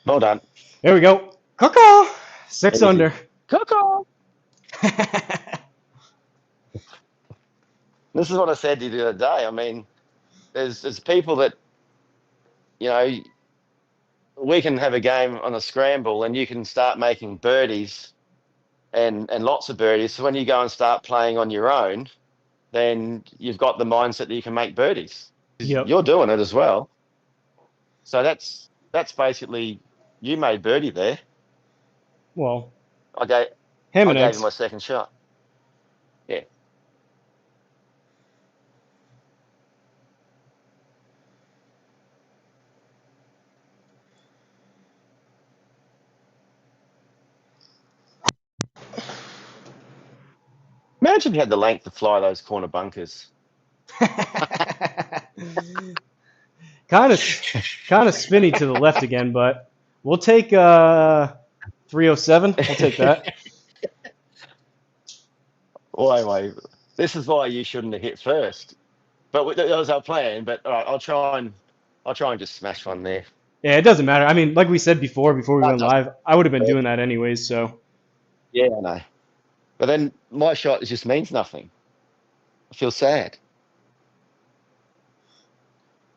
Well done. There we go. Caw 6 Easy. under. Coco. This is what I said to you the other day. I mean, there's people that, you know, we can have a game on a scramble and you can start making birdies and lots of birdies. So when you go and start playing on your own, then you've got the mindset that you can make birdies. Yep. You're doing it as well. So that's basically you made birdie there. Well, I gave ham I and gave you eggs. my second shot. Yeah. Imagine you had the length to fly those corner bunkers. kind of spinny to the left again, but we'll take 307. We'll take that. Anyway, this is why you shouldn't have hit first. But that was our plan. But all right, I'll try and just smash one there. Yeah, it doesn't matter. I mean, like we said before we That went doesn't live, I would have been hurt. doing that anyways. So Yeah, I know. But then my shot just means nothing. I feel sad.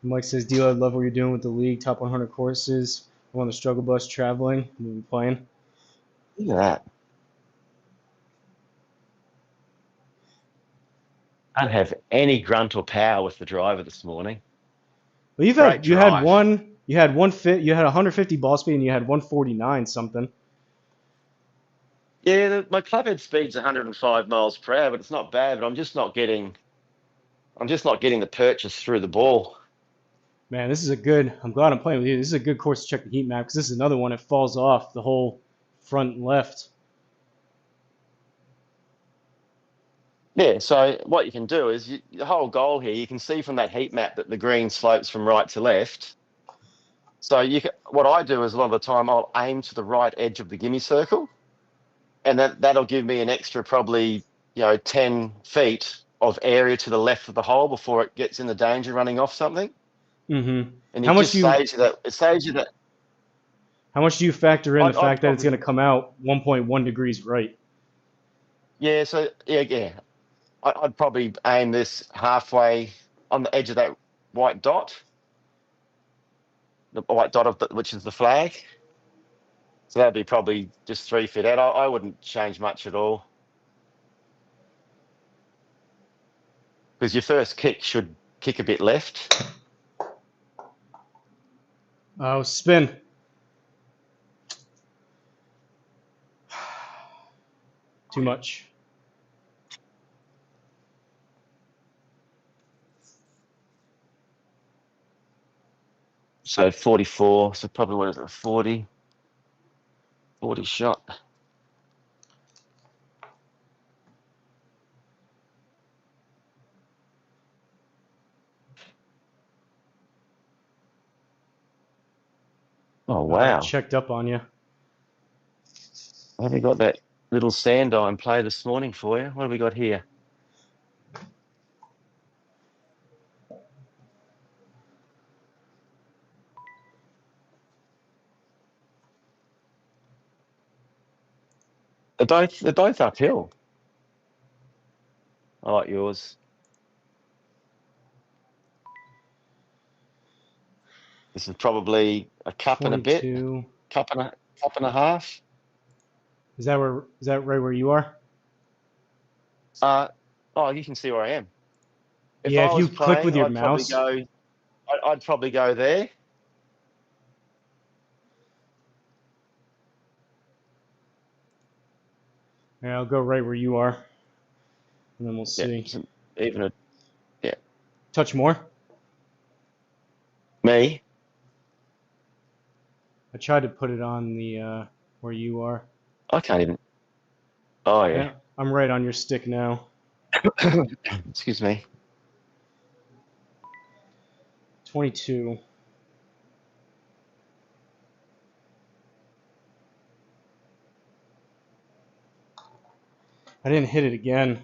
Mike says, "Deal, I love what you're doing with the league. Top 100 courses. I'm on the struggle bus traveling. We'll be playing." Look at that. I don't have any grunt or power with the driver this morning. Well, Great you had drive. one, you had 150 ball speed, and you had 149 something. Yeah, my club head speed's 105 miles per hour, but it's not bad. But I'm just not getting the purchase through the ball. Man, this is a good. I'm glad I'm playing with you. This is a good course to check the heat map because this is another one that falls off the whole front left. Yeah, so what you can do is the whole goal here, you can see from that heat map that the green slopes from right to left. So what I do is a lot of the time I'll aim to the right edge of the gimme circle, and that'll give me an extra probably 10 feet of area to the left of the hole before it gets in the danger running off something. Mm-hmm. And How it much just do you saves you that. It saves you that. How much do you factor in the I'd fact that it's probably going to come out 1.1 degrees right? yeah. So yeah. I'd probably aim this halfway on the edge of that white dot, the white dot which is the flag. So that'd be probably just 3 feet out. I wouldn't change much at all because your first kick should kick a bit left. Oh, spin. Too much. So 44. So probably what is it? 40 shot. Oh I wow! checked up on you. I have got that little sand iron play this morning for you. What have we got here? They're both uphill. I like yours. This is probably a cup and a bit, 22. cup and a half. Is that right where you are? Uh, oh, you can see where I am. If Yeah, I if you was click with playing, your I'd probably mouse. go. I'd probably go there. Yeah, I'll go right where you are, and then we'll Yeah, see. even a yeah. Touch more. Me. I tried to put it on the where you are. I can't even. Oh yeah. Yeah, I'm right on your stick now. Excuse me. 22. I didn't hit it again.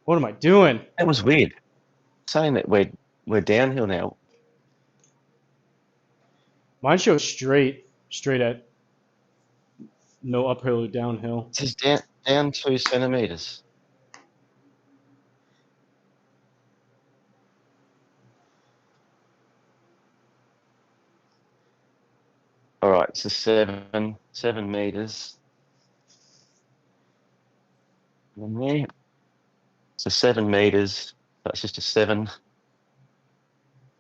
What am I doing? That was weird. Saying that we're downhill now. Mine shows straight at no uphill or downhill. It says down 2 centimeters. All right, so 7 meters. And there. So 7 meters. That's just a 7,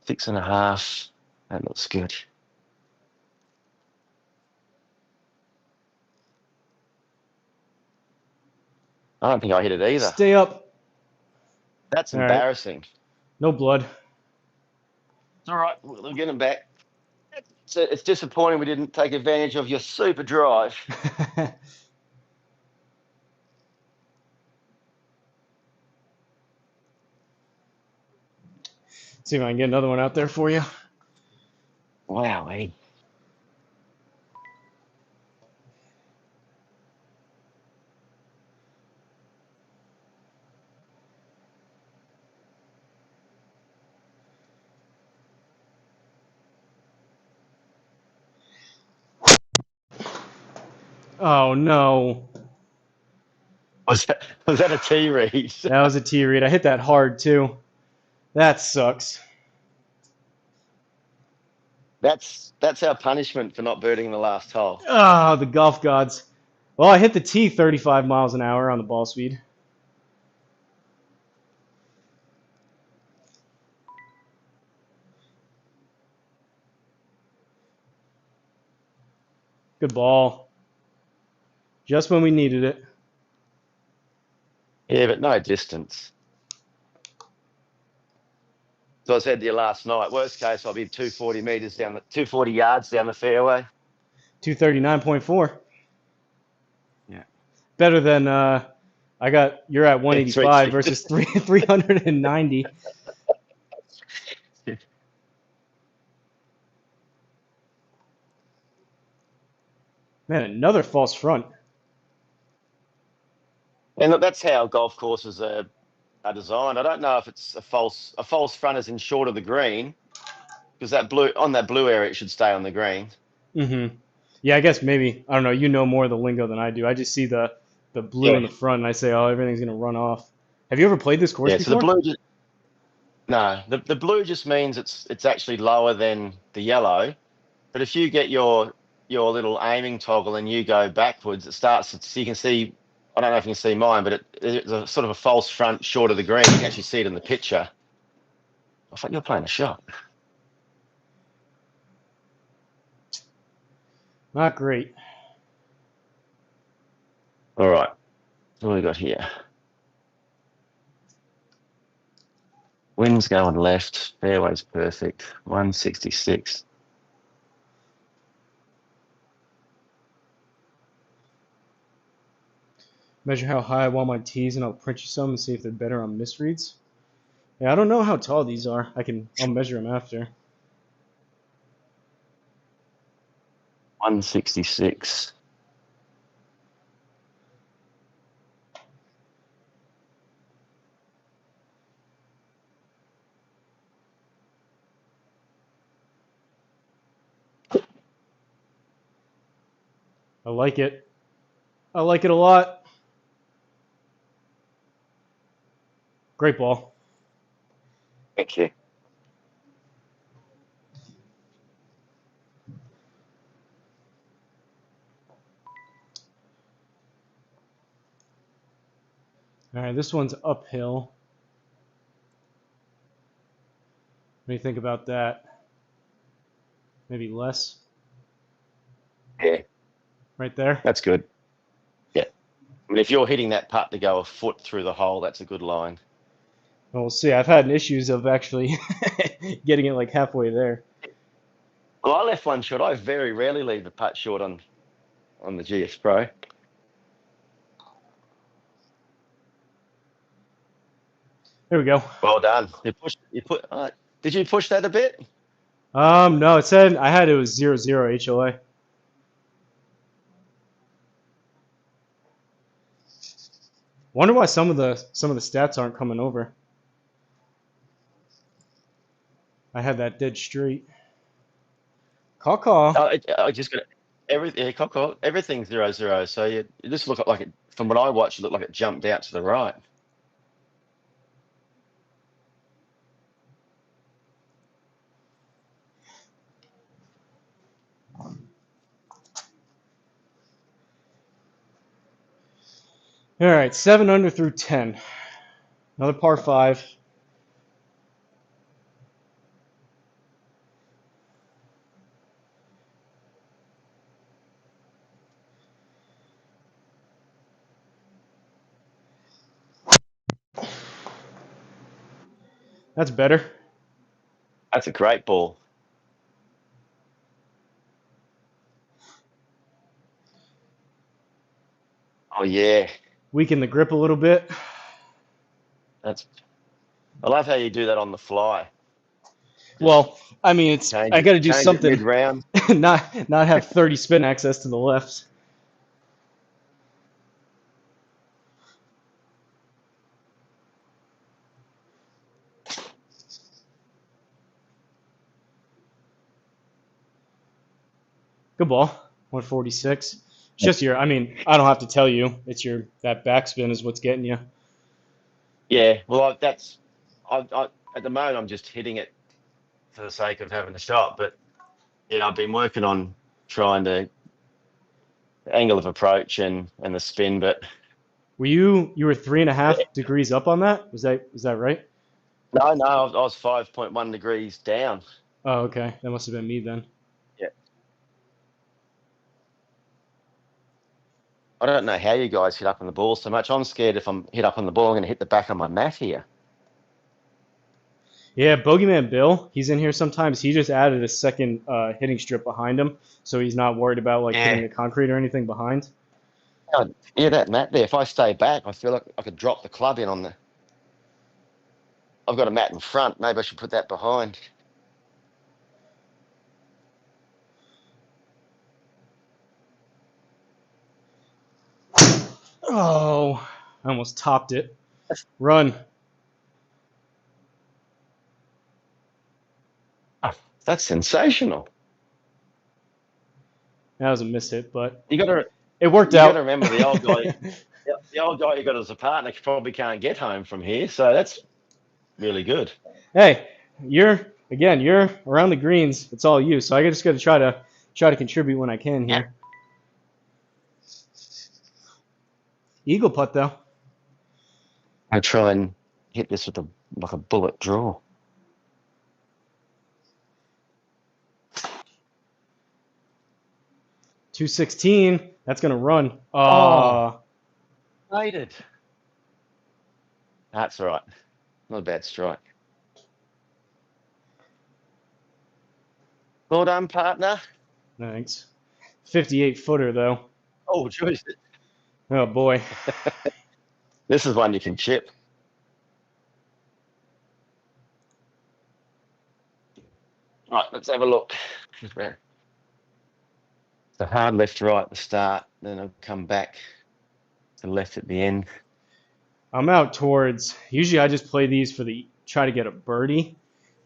6.5. That looks good. I don't think I hit it either. Stay up. That's All right. embarrassing. No blood. It's all right. We'll get him back. It's disappointing we didn't take advantage of your super drive. See if I can get another one out there for you. Wow, eh? Oh no. Was that a T read? That was a T read. I hit that hard too. That sucks. That's our punishment for not birding the last hole. Ah, the golf gods. Well, I hit the tee 35 miles an hour on the ball speed. Good ball. Just when we needed it. Yeah, but no distance. So I said to you last night, worst case, I'll be 240 meters down the 240 yards down the fairway. 239.4. Yeah. Better than you're at 185 360. versus 390. Man, another false front. And look, that's how golf courses are designed. I don't know if it's a false front as in short of the green, because that blue area it should stay on the green. Mm-hmm. Yeah, I guess maybe, I don't know, you know more of the lingo than I do. I just see the blue in the front and I say, oh, everything's going to run off. Have you ever played this course before? So the blue the blue just means it's actually lower than the yellow. But if you get your little aiming toggle and you go backwards, it starts to, so you can see, I don't know if you can see mine, but it's a sort of a false front short of the green. You can actually see it in the picture. I thought you were playing a shot. Not great. All right. What do we got here? Wind's going left. Fairway's perfect. 166. Measure how high I want my tees and I'll print you some and see if they're better on misreads. Yeah, I don't know how tall these are. I'll measure them after. 166. I like it. I like it a lot. Great ball. Thank you. All right, this one's uphill. What do you think about that? Maybe less? Yeah. Right there? That's good. Yeah. I mean, if you're hitting that putt to go a foot through the hole, that's a good line. Well, we'll see. I've had issues of actually getting it like halfway there. Well, I left one short. I very rarely leave the putt short on the GSPro. There we go. Well done. Did you push that a bit? No, it said I had it was 0-0 HOA. Wonder why some of the stats aren't coming over. I had that dead straight. Caw. I just got everything. Everything's 0-0. So it just looked like it. From what I watched, it looked like it jumped out to the right. All right, 7 under through 10. Another par 5. That's better. That's a great ball. Oh yeah. Weaken the grip a little bit. I love how you do that on the fly. Well, I mean, I got to do something. Mid-round. not have 30 spin access to the left. Good ball. 146. It's just I mean, I don't have to tell you. It's that backspin is what's getting you. Yeah. Well, at the moment I'm just hitting it for the sake of having a shot. But yeah, I've been working on trying to angle of approach and the spin. But You were 3.5 degrees up on that? Was that right? no, I was 5.1 degrees down. Oh, okay. That must have been me then. Yeah. I don't know how you guys hit up on the ball so much. I'm scared if I'm hit up on the ball, I'm going to hit the back of my mat here. Yeah, Bogeyman Bill, he's in here sometimes. He just added a second hitting strip behind him, so he's not worried about like hitting the concrete or anything behind. Yeah, that mat there. If I stay back, I feel like I could drop the club in on the. I've got a mat in front. Maybe I should put that behind. Oh, I almost topped it. Run. Oh, that's sensational. That was a miss hit, but You got to. it worked You out. got to remember the old guy. The old guy you got as a partner probably can't get home from here, so that's really good. Hey, you're around the greens. It's all you. So I just got to try to contribute when I can here. Eagle putt though. I try and hit this with like a bullet draw. .216. That's gonna run. Rated. That's all right. Not a bad strike. Well done, partner. Thanks. 58 footer though. Oh, jeez. Oh boy. This is one you can chip. All right, let's have a look. It's a hard left right at the start, then I'll come back to left at the end. I'm out towards. Usually I just play these for try to get a birdie,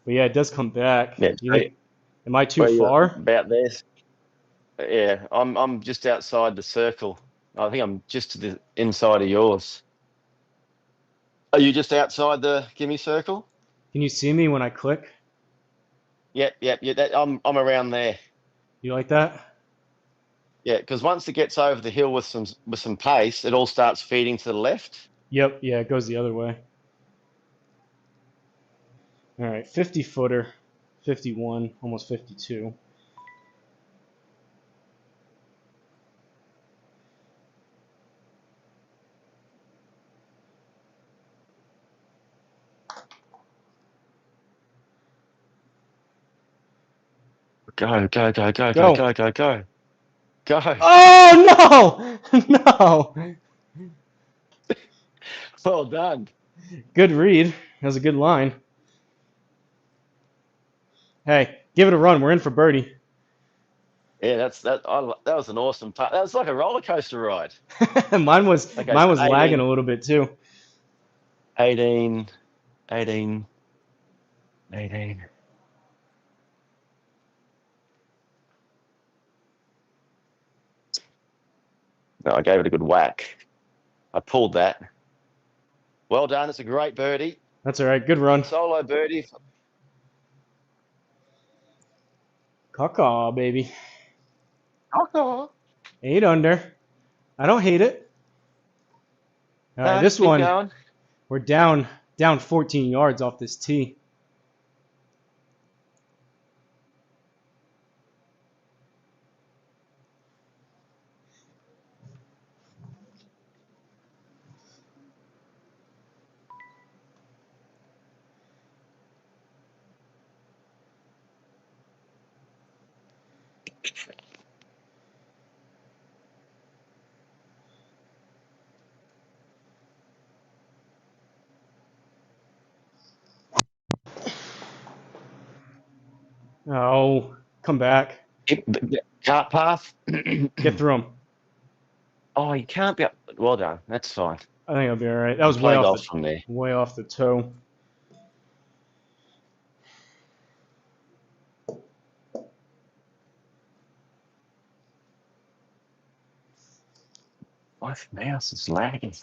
but yeah, it does come back. Yeah, You think, am I too far? About this. Yeah, I'm just outside the circle. I think I'm just to the inside of yours. Are you just outside the gimme circle? Can you see me when I click? Yep. I'm around there. You like that? Yeah, because once it gets over the hill with some pace, it all starts feeding to the left. Yep. Yeah, it goes the other way. All right, 50 footer, 51, almost 52. Go. Oh no! No! Well done. Good read. That was a good line. Hey, give it a run. We're in for birdie. Yeah, that was an awesome part. That was like a roller coaster ride. mine was Okay, mine so was 18, lagging a little bit too. 18. No, I gave it a good whack. I pulled that. Well done. It's a great birdie. That's all right. Good run. Solo birdie. Caw, baby. Caw. 8 under. I don't hate it. All right, this Keep one, going. we're down 14 yards off this tee. Oh, come back. Cart path. Get through them. Oh, you can't be up. Well done. That's fine. I think I'll be all right. That was Play golf from there. way off the toe. My mouse is lagging.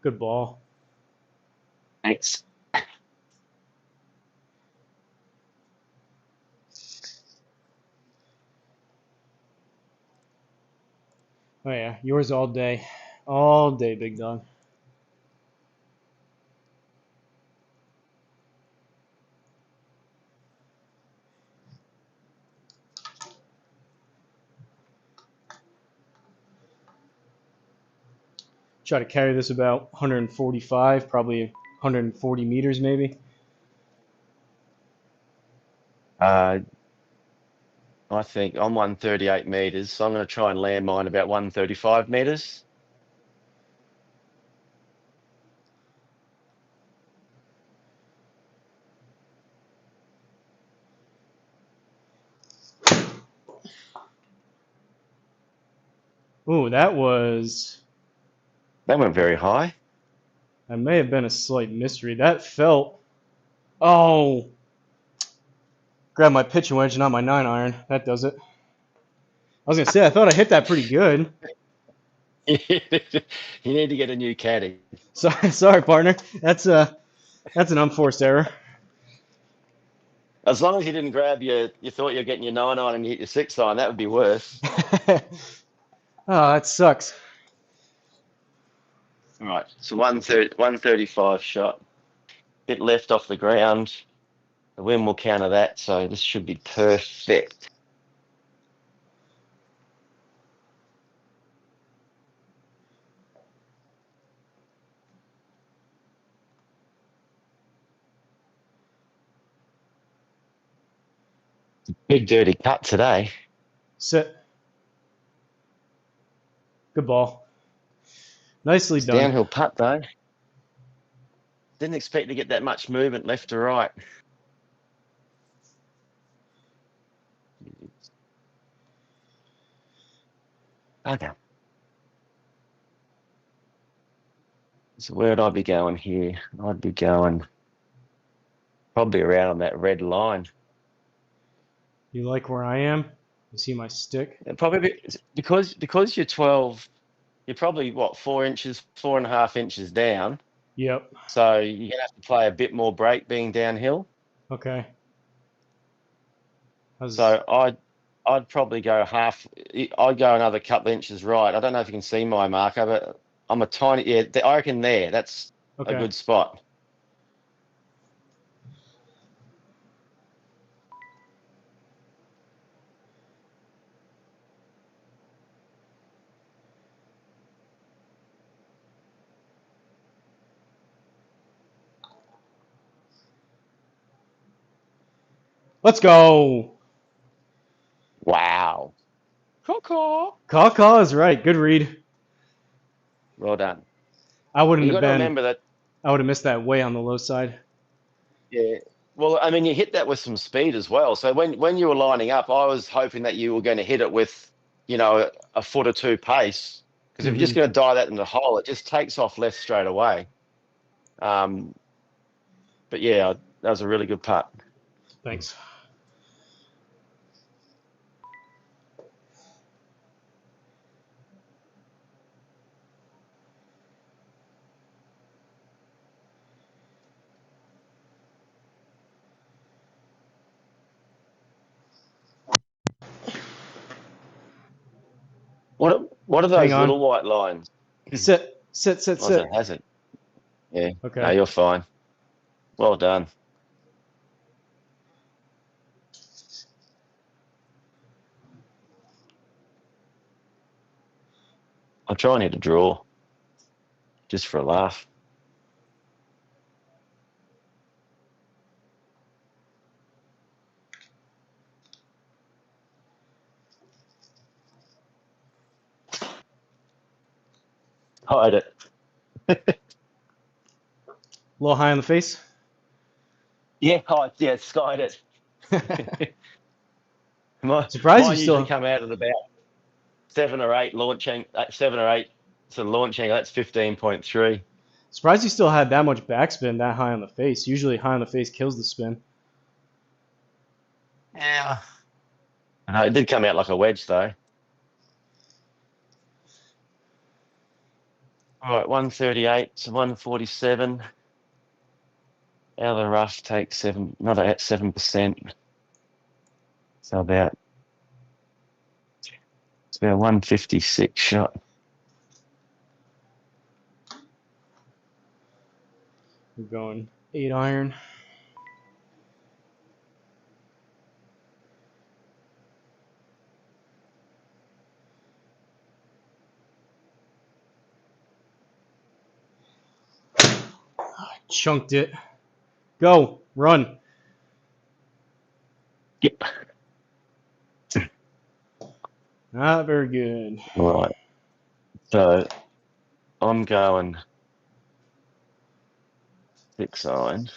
Good ball. Thanks. Oh yeah, yours all day. All day, big dog. Try to carry this about 145, probably 140 meters maybe. I think I'm 138 meters, so I'm going to try and land mine about 135 meters. Ooh, that went very high. That may have been a slight mystery. That felt. Oh. Grab my pitching wedge, not my 9-iron. That does it. I was gonna say I thought I hit that pretty good. You need to get a new caddy. Sorry, partner. That's an unforced error. As long as you didn't grab you thought you were getting your 9-iron and you hit your 6-iron, that would be worse. Oh, that sucks. All right, so 135 shot. Bit left off the ground. The wind will counter that, so this should be perfect. Big dirty cut today. Sit. Good ball. Nicely done. Downhill putt though. Didn't expect to get that much movement left to right. Okay. So where'd I be going here? I'd be going probably around on that red line. You like where I am? You see my stick? Probably because you're 12, you're probably what, 4.5 inches down. Yep. So you're gonna have to play a bit more break being downhill. Okay. So I'd probably go I'd go another couple of inches right. I don't know if you can see my marker, but I'm a tiny, yeah, I reckon that's a okay. good spot. Let's go. Wow. Caw is right. Good read. Well done. I wouldn't You have got to been. remember that. I would have missed that way on the low side. Yeah. Well, I mean, you hit that with some speed as well. So when you were lining up, I was hoping that you were going to hit it with, a foot or two pace. Because if you're just going to die that in the hole, it just takes off less straight away. But yeah, that was a really good putt. Thanks. What are Hang those on. little white lines? Sit. Oh, it hasn't. Yeah. Okay. No, you're fine. Well done. I'll try and hit a draw, just for a laugh. Hide it. A little high on the face. Yeah, skied it. Surprised you Mine usually still. come out at about 7 or 8 launching. 7 or 8 to launching. That's 15.3. Surprised you still had that much backspin that high on the face. Usually high on the face kills the spin. Yeah. No, it did come out like a wedge though. All right, 138 to 147. Out of the rough, take another at 7%. So it's about 156 shot. We're going 8 iron. Chunked it. Go. Run. Yep. Not very good. All right. So I'm going 6 iron.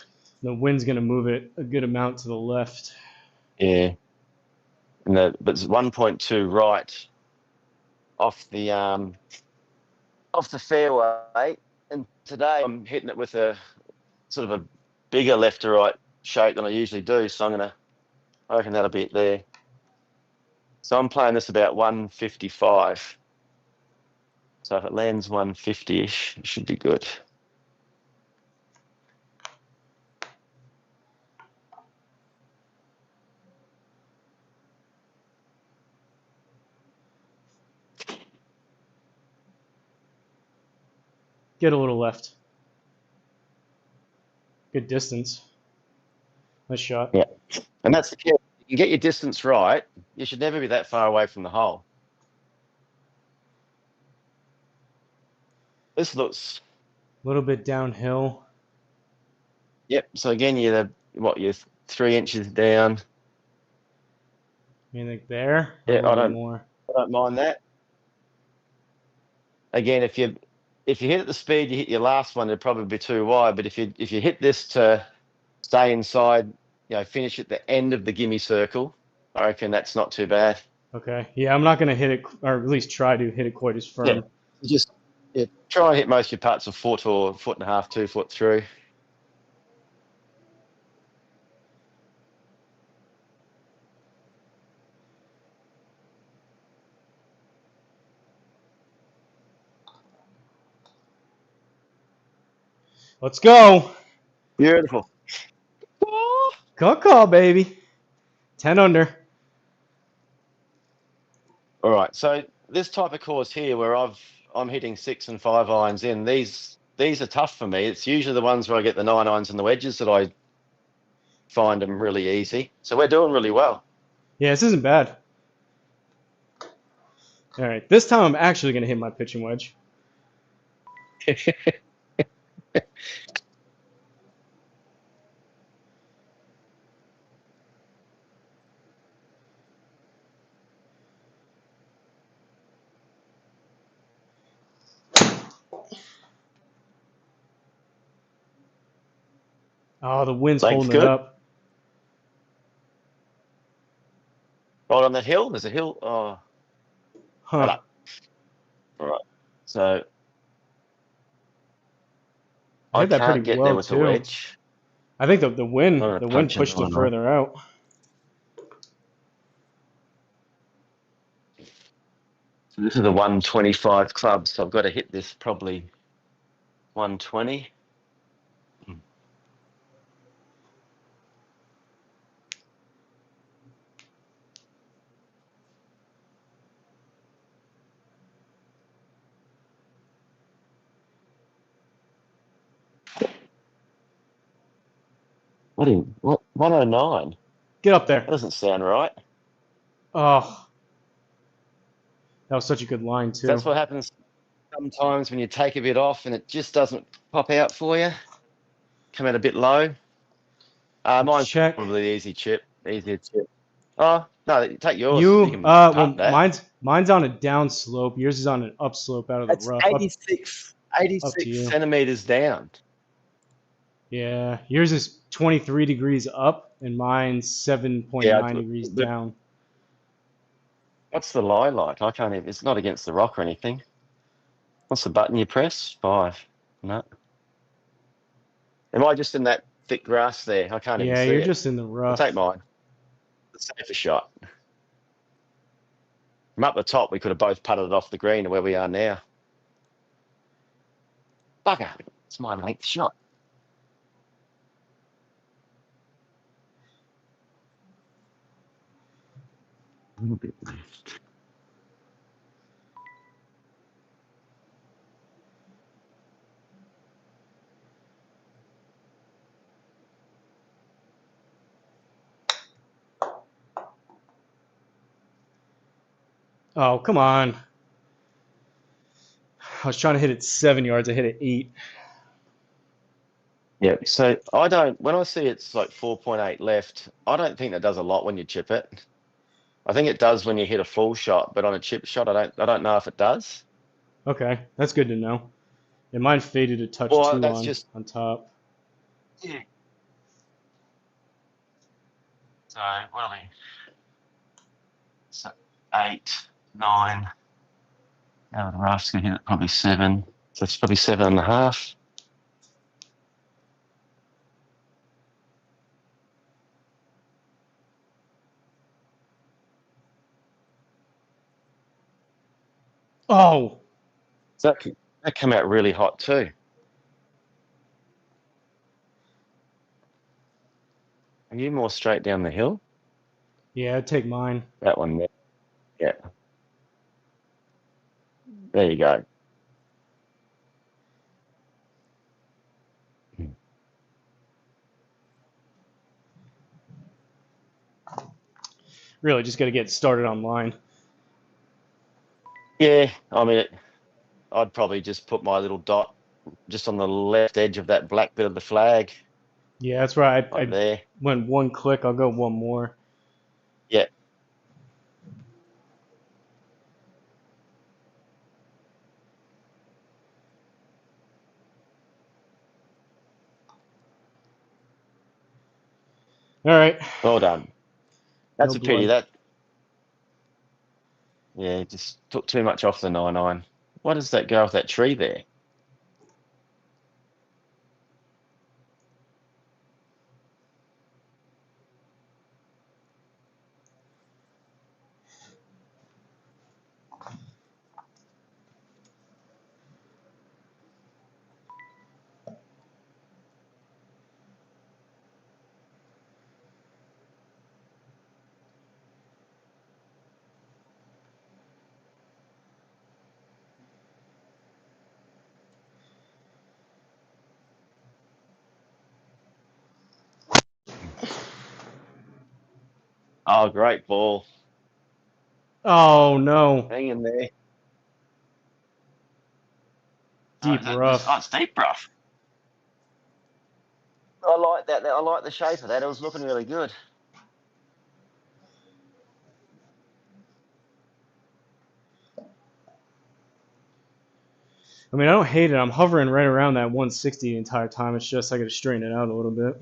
The wind's going to move it a good amount to the left. Yeah. But it's 1.2 right off the fairway. And today I'm hitting it with a sort of a bigger left to right shape than I usually do. So I reckon that'll be it there. So I'm playing this about 155. So if it lands 150-ish, it should be good. Get a little left. Good distance. Nice shot. Yeah. And that's the key. You can get your distance right. You should never be that far away from the hole. This looks... A little bit downhill. Yep. So again, you're 3 inches down. You think there? Yeah, A little bit more. I don't mind that. Again, if you hit at the speed you hit your last one, it'd probably be too wide. But if you hit this to stay inside, finish at the end of the gimme circle, I reckon that's not too bad. Okay. Yeah, I'm not going to hit it, or at least try to hit it quite as firm. Yeah. Just try and hit most of your putts a foot or 1.5 foot, 2 foot through. Let's go. Beautiful. Good call, baby. 10 under. All right. So this type of course here, where I'm hitting 6 and 5 irons in, these are tough for me. It's usually the ones where I get the 9 irons and the wedges that I find them really easy. So we're doing really well. Yeah, this isn't bad. All right. This time I'm actually going to hit my pitching wedge. Oh, the wind's Length holding it good? up. Right on that hill? There's a hill. Oh, Huh. all right. So I I hit that can't pretty get well, there with the too. wedge. I think the wind I'm gonna the wind punch pushed it another one. further out. So this is a 125 club, so I've got to hit this probably 120. What? 109? Get up there. That doesn't sound right. Oh. That was such a good line, too. That's what happens sometimes when you take a bit off and it just doesn't pop out for you. Come out a bit low. Mine's Check. probably the easier chip. Oh, no, take yours. You can well, punt that. mine's on a down slope. Yours is on an up slope out of the That's rough. 86 Up to you. centimeters down. Yeah, yours is 23 degrees up, and mine's 7.9 degrees down. What's the lie like? I can't even. It's not against the rock or anything. What's the button you press? 5. No. Am I just in that thick grass there? I can't even see it. Yeah, you're just in the I'll rough. take mine. The safer shot. From up the top, we could have both putted it off the green to where we are now. Bugger. It's my length shot. A little bit left. Oh, come on. I was trying to hit it 7 yards. I hit it 8. Yeah, so I don't, when I see it's like 4.8 left, I don't think that does a lot when you chip it. I think it does when you hit a full shot, but on a chip shot, I don't know if it does. Okay, that's good to know. And mine faded a touch Well, too that's just, on top. yeah. So what are we? So 8, 9. Now the raft's gonna hit it probably 7. So it's probably 7.5. Oh, So that came out really hot too. Are you more straight down the hill? yeah, I'd take mine. That one there. Yeah. There you go. Really, just got to get started on mine. Yeah, I mean, I'd probably just put my little dot just on the left edge of that black bit of the flag, Yeah, that's right. like I there. went one click. I'll go one more. Yeah. All right. Well done. No That's a pity. blood. That, yeah, just took too much off the 9-9. Why does that go off that tree there? Oh, great ball. Oh no. Hang in there. Deep Oh, rough. it's deep rough. I like that. I like the shape of that. It was looking really good. I mean, I don't hate it. I'm hovering right around that 160 the entire time. It's just I got to straighten it out a little bit.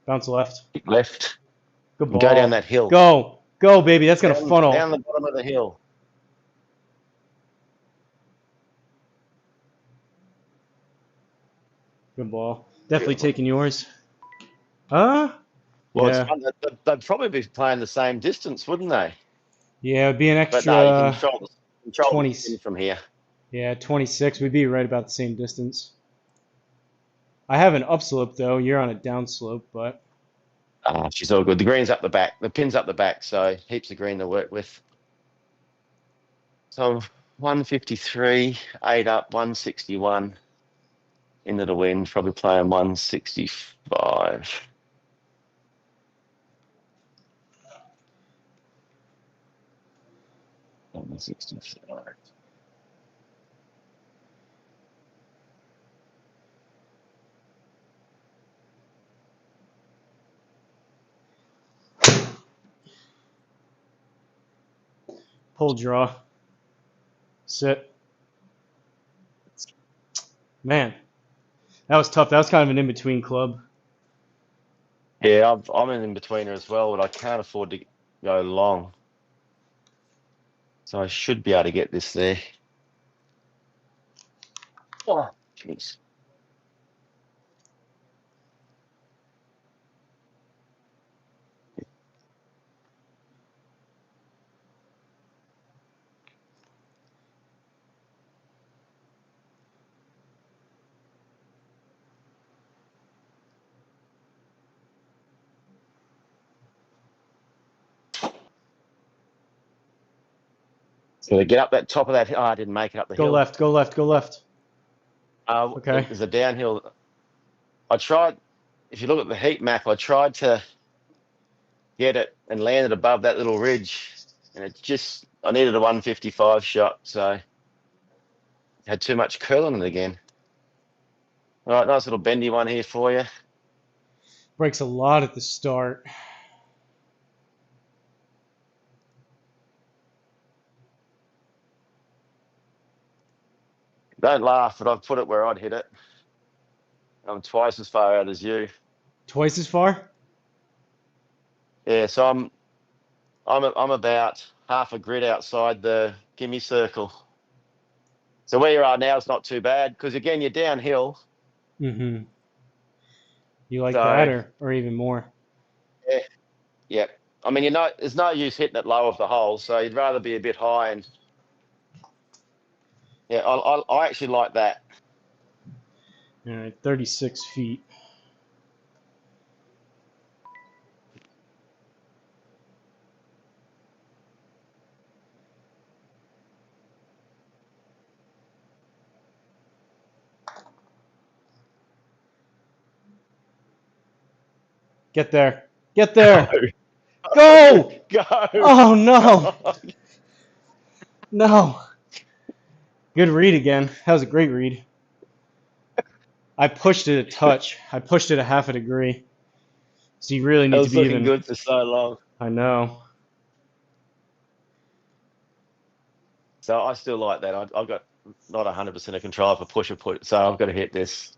Bounce left. Left. Good And go down ball. that hill. Go. Go, baby. That's going to Down funnel. the bottom of the hill. Good ball. Definitely Beautiful. taking yours. Huh? Well, it's Yeah. fun. They'd probably be playing the same distance, wouldn't they? Yeah, it'd be an But no, you can extra control the 20. spin from here. Yeah, 26. We'd be right about the same distance. I have an upslope, though. You're on a downslope, but... She's all good. The green's up the back. The pin's up the back, so heaps of green to work with. So 153, 8 up, 161 into the wind. Probably playing 165. Pull draw. Sit. Man, that was tough. That was kind of an in-between club. Yeah, I'm in betweener as well, but I can't afford to go long. So I should be able to get this there. Oh, jeez. So to get up that top of that hill, I didn't make it up the Go hill. left, go left, go left. Okay. There's a downhill. I tried, if you look at the heat map, I tried to get it and land it above that little ridge. And I needed a 155 shot. So had too much curl in it again. All right, nice little bendy one here for you. Breaks a lot at the start. Don't laugh, but I've put it where I'd hit it. I'm twice as far out as you. Twice as far? Yeah, so I'm about half a grid outside the gimme circle. So where you are now is not too bad because again you're downhill. Mm-hmm. You like So, that or even more? Yeah. I mean, there's no use hitting it low of the hole, so you'd rather be a bit high. And yeah, I actually like that. All right, 36 feet. Get there. Get there. Go! Go! Oh, no. No. Good read again. That was a great read. I pushed it a touch. I pushed it a half a degree. So you really That need to was be looking even. good for so long. I know. So I still like that. I've got not 100% of control for push or put. So I've got to hit this,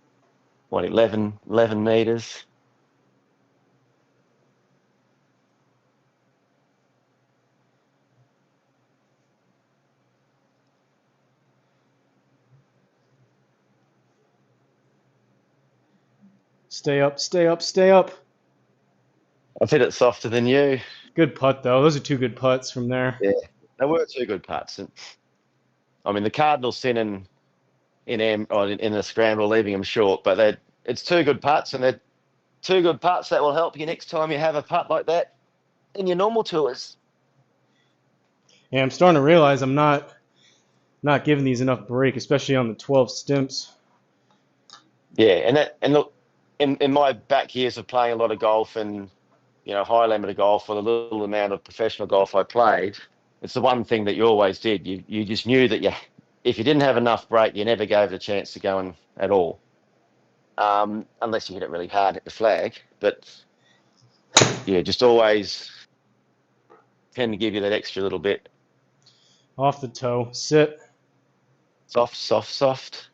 11 meters. Stay up, stay up, stay up. I've hit it softer than you. Good putt, though. Those are two good putts from there. Yeah, they were two good putts. I mean, the Cardinals sin in the scramble, leaving them short, but it's two good putts, and they're two good putts that will help you next time you have a putt like that in your normal tours. Yeah, I'm starting to realize I'm not giving these enough break, especially on the 12 stimps. Yeah, and look, in my back years of playing a lot of golf and high limit of golf, or the little amount of professional golf I played, it's the one thing that you always did. You just knew that if you didn't have enough break, you never gave it a chance to go in at all, unless you hit it really hard at the flag. But yeah, just always tend to give you that extra little bit. Off the toe. Sit. Soft, soft, soft.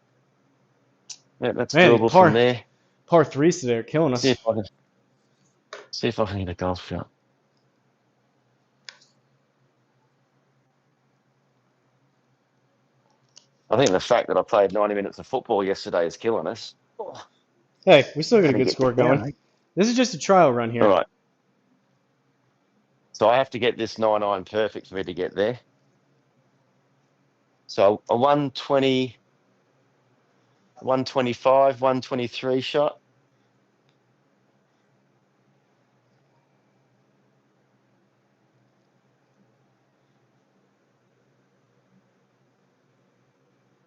Yeah, that's Man, doable from there. Par threes today are killing us. See if I can hit a golf shot. I think the fact that I played 90 minutes of football yesterday is killing us. Oh, Hey, we still got a gotta good get score down, going. eh? This is just a trial run here. All right. So I have to get this 9-iron perfect for me to get there. So a 120, 125, 123 shot.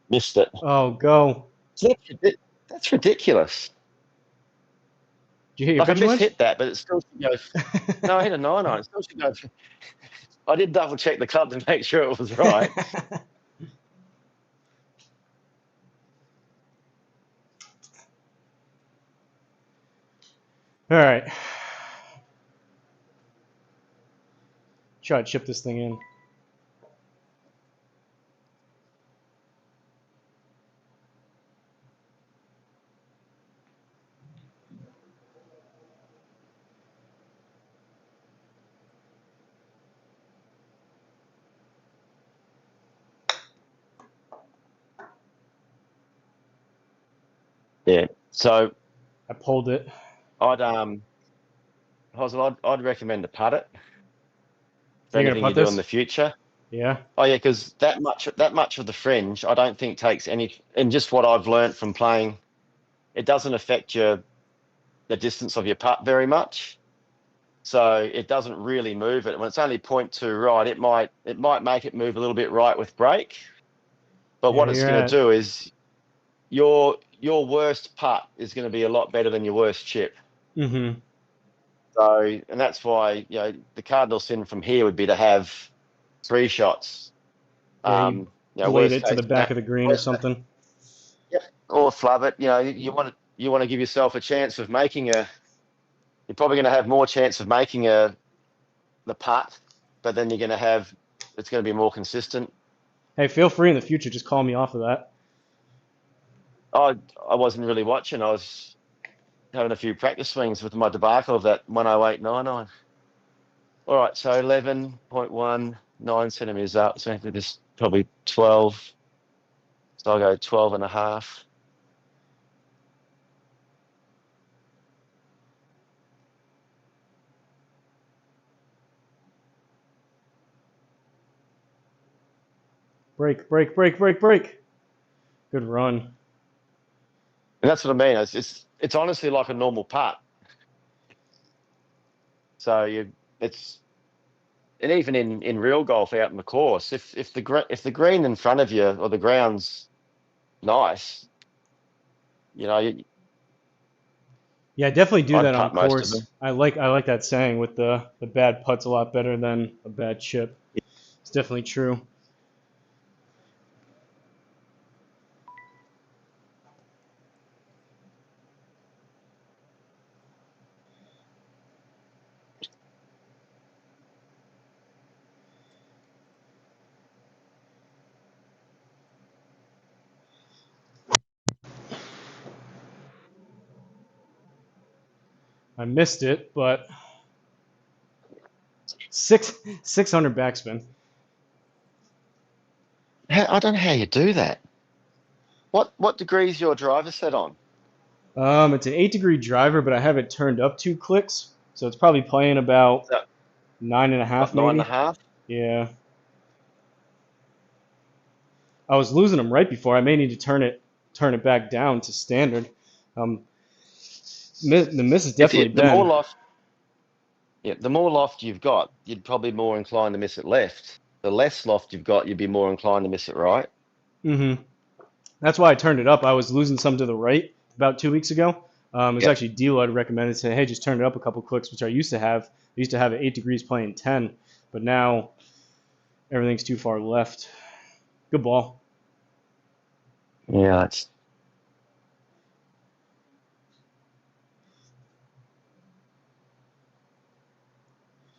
Missed it. Oh, go. That's ridiculous. Did you hit your Like I pitching just wedge? hit that, but it still should go. No, I hit a 9-iron. It still should go. I did double check the club to make sure it was right. All right. Try to chip this thing in. Yeah. So I pulled it. Hosel, I'd recommend to putt it for You're gonna anything you putt do in this? the future. Yeah. Oh yeah, because that much of the fringe, I don't think takes any. And just what I've learned from playing, it doesn't affect the distance of your putt very much. so it doesn't really move it. When it's only 0.2 right, it might make it move a little bit right with brake. But Yeah, what it's you're going to at. do is your worst putt is going to be a lot better than your worst chip. Mm-hmm. So, and that's why, the cardinal sin from here would be to have 3 shots. Yeah, you blade Worst it to case, the back of the green or something. yeah, or flub it. You want to give yourself a chance of making a. You're probably going to have more chance of making the putt, but then it's going to be more consistent. Hey, feel free in the future. Just call me off of that. I wasn't really watching. I was having a few practice swings with my debacle of that 108.99. All right, so 11.19 centimeters up. So this probably 12. So I'll go 12 and a half. Break, break, break, break, break. Good run. And that's what I mean. It's honestly like a normal putt. So it's and even in real golf out in the course, if the green in front of you or the ground's nice, you know, Yeah, I definitely do I'd that on putt most of course. them. I like that saying with the bad putt's a lot better than a bad chip. It's definitely true. I missed it, but 600 backspin. I don't know how you do that. What degree is your driver set on? It's an 8-degree driver, but I have it turned up 2 clicks, so it's probably playing about So, 9.5 nine and a maybe. half? Yeah, I was losing them right before. I may need to turn it back down to standard. Um, the miss has If definitely the more been. loft, yeah, the more loft you've got, you'd probably more inclined to miss it left. The less loft you've got, you'd be more inclined to miss it right. Mm-hmm. That's why I turned it up. I was losing some to the right about 2 weeks ago. It was Yep. actually D'Lo had recommended saying, "Hey, just turn it up a couple clicks," which I used to have. I used to have it 8 degrees playing 10, but now everything's too far left. Good ball. Yeah, it's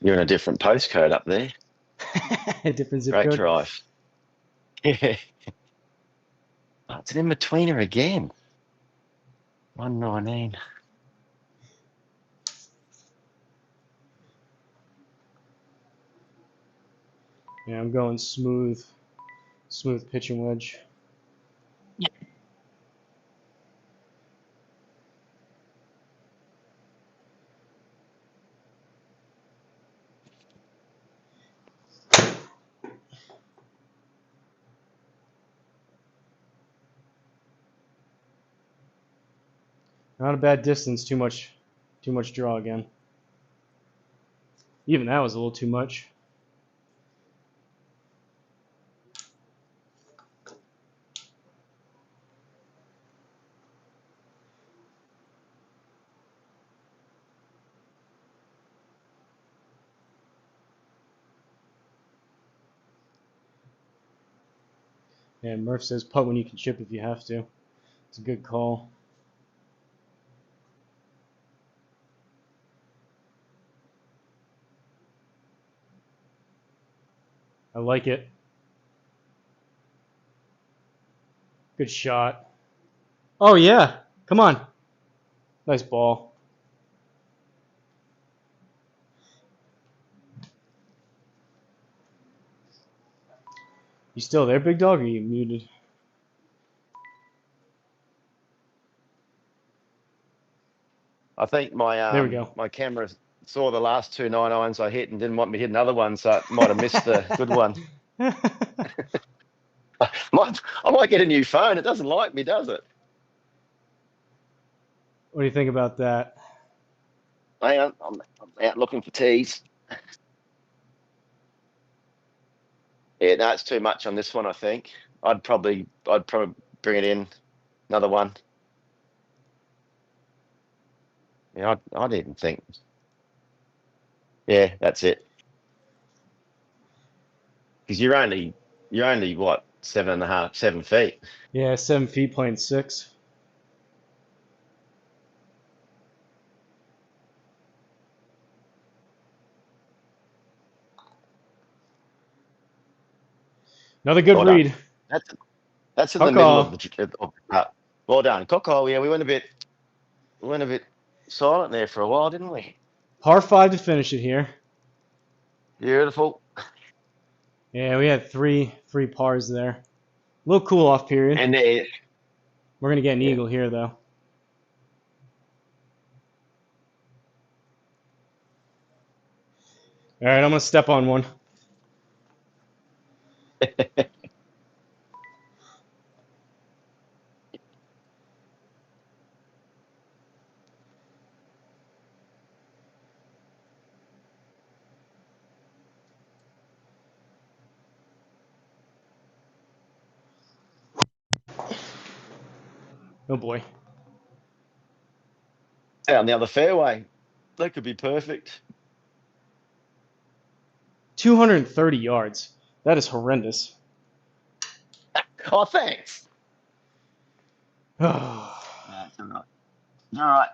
you're in a different postcode up there. Different zip Great code. drive. Yeah. Oh, it's an in-betweener again. 119. Yeah, I'm going smooth pitching wedge. Not a bad distance. Too much draw again. Even that was a little too much. Yeah, Murph says putt when you can chip if you have to. It's a good call. I like it. Good shot. Oh yeah, come on. Nice ball. You still there, big dog? Or are you muted? I think There we go. my camera saw the last 2 9 irons I hit and didn't want me to hit another one, so it might have missed the good one. What I might get a new phone. It doesn't like me, does it? do you think about that? Hang on, I'm out looking for tees. Yeah, no, it's too much on this one, I think. I'd probably bring it in another one. Yeah, I'd even think. Yeah, that's it. Because you're only what, 7.5, 7 feet. Yeah, 7 feet playing 6. Another good Well done. read. That's in the middle of Caw. the cut. Well done, Coco. Yeah, we went a bit silent there for a while, didn't we? Par 5 to finish it here. Beautiful. Yeah, we had three pars there. A little cool off period. And there, We're gonna get an yeah. eagle here though. All right, I'm gonna step on one. Oh boy. Down the other fairway. That could be perfect. 230 yards. That is horrendous. Oh, thanks. Oh No, it's all right. All right.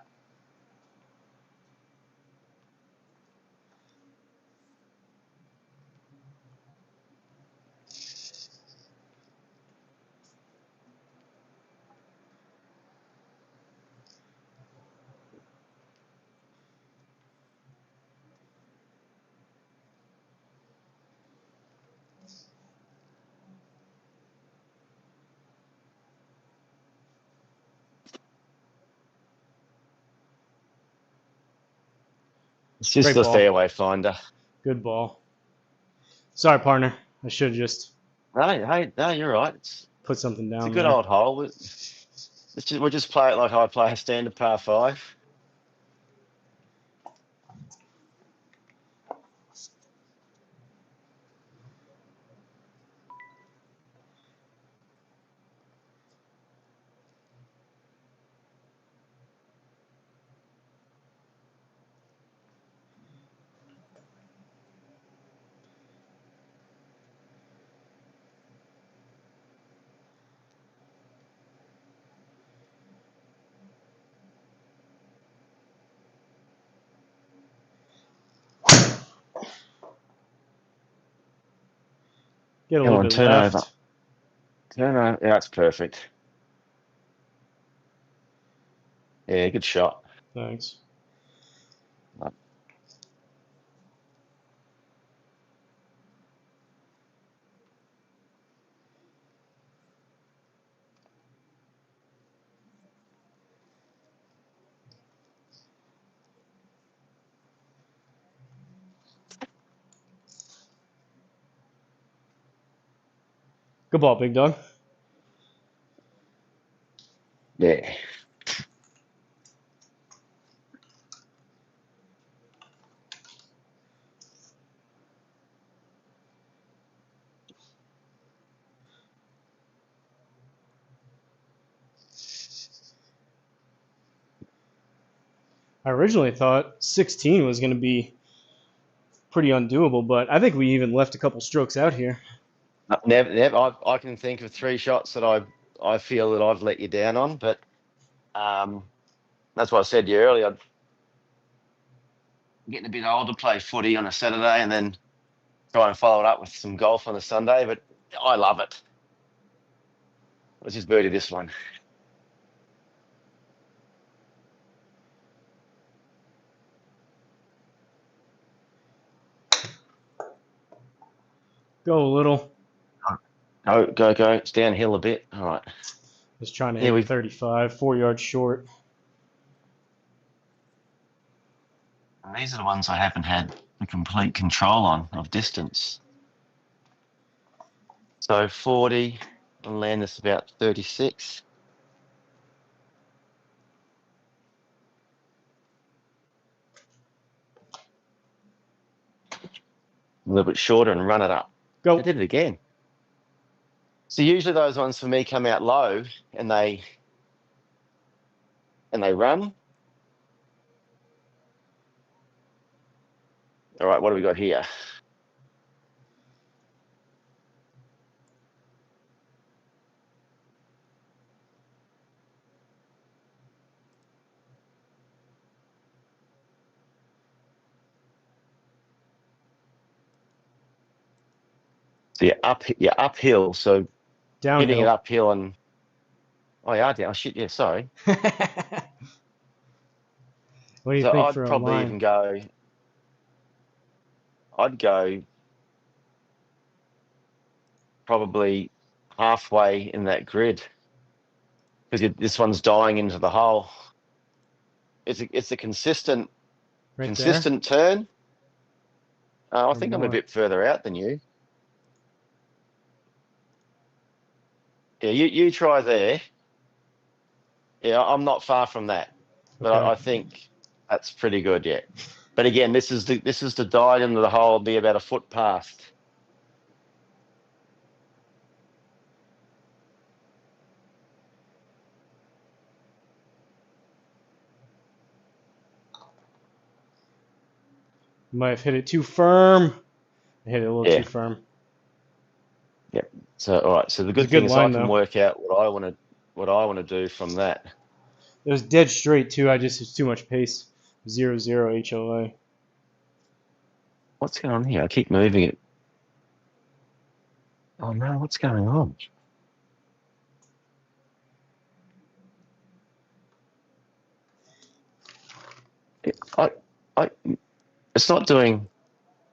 It's just great the ball. fairway finder. Good ball. Sorry, partner. I should have just No, hey, no, you're right. put something It's a down good there. old hole. We'll just play it like I play a standard par 5. Get a Come little on, bit turn over. left. Turn over. Yeah, that's perfect. Yeah, good shot. Thanks. Good ball, big dog. Yeah. I originally thought 16 was going to be pretty undoable, but I think we even left a couple strokes out here. Never. I can think of 3 shots that I feel that I've let you down on, but that's what I said to you earlier. I'm getting a bit older, play footy on a Saturday, and then try and follow it up with some golf on a Sunday. But I love it. Let's just birdie this one. Go a little. Go. It's downhill a bit. All right. Just trying to Yeah, hit we. 35, 4 yards short. These are the ones I haven't had the complete control on of distance. So 40 and land this about 36. little bit shorter and run it up. Go. I did it again. So usually those ones for me come out low and they run. All right, what do we got here? So you're uphill. So hitting it Downhill. uphill and oh yeah, down. Oh shit, yeah, sorry. What do you So think I'd for a probably line? even go. I'd go probably halfway in that grid because this one's dying into the hole. It's a consistent Right there? turn. I Or think I'm a more? bit further out than you. Yeah, you try there. Yeah, I'm not far from that, but Okay. I think that's pretty good. Yeah, but again, this is the dive into the hole. Be about a foot past. Might have hit it too firm. I hit it a little too Yeah, firm. yeah. So all right. So the It's a good good thing is I line can though. work out what I want to do from that. It was dead straight too. It's too much pace. 0-0 HLA. What's going on here? I keep moving it. Oh no, what's going on? I, it's not doing.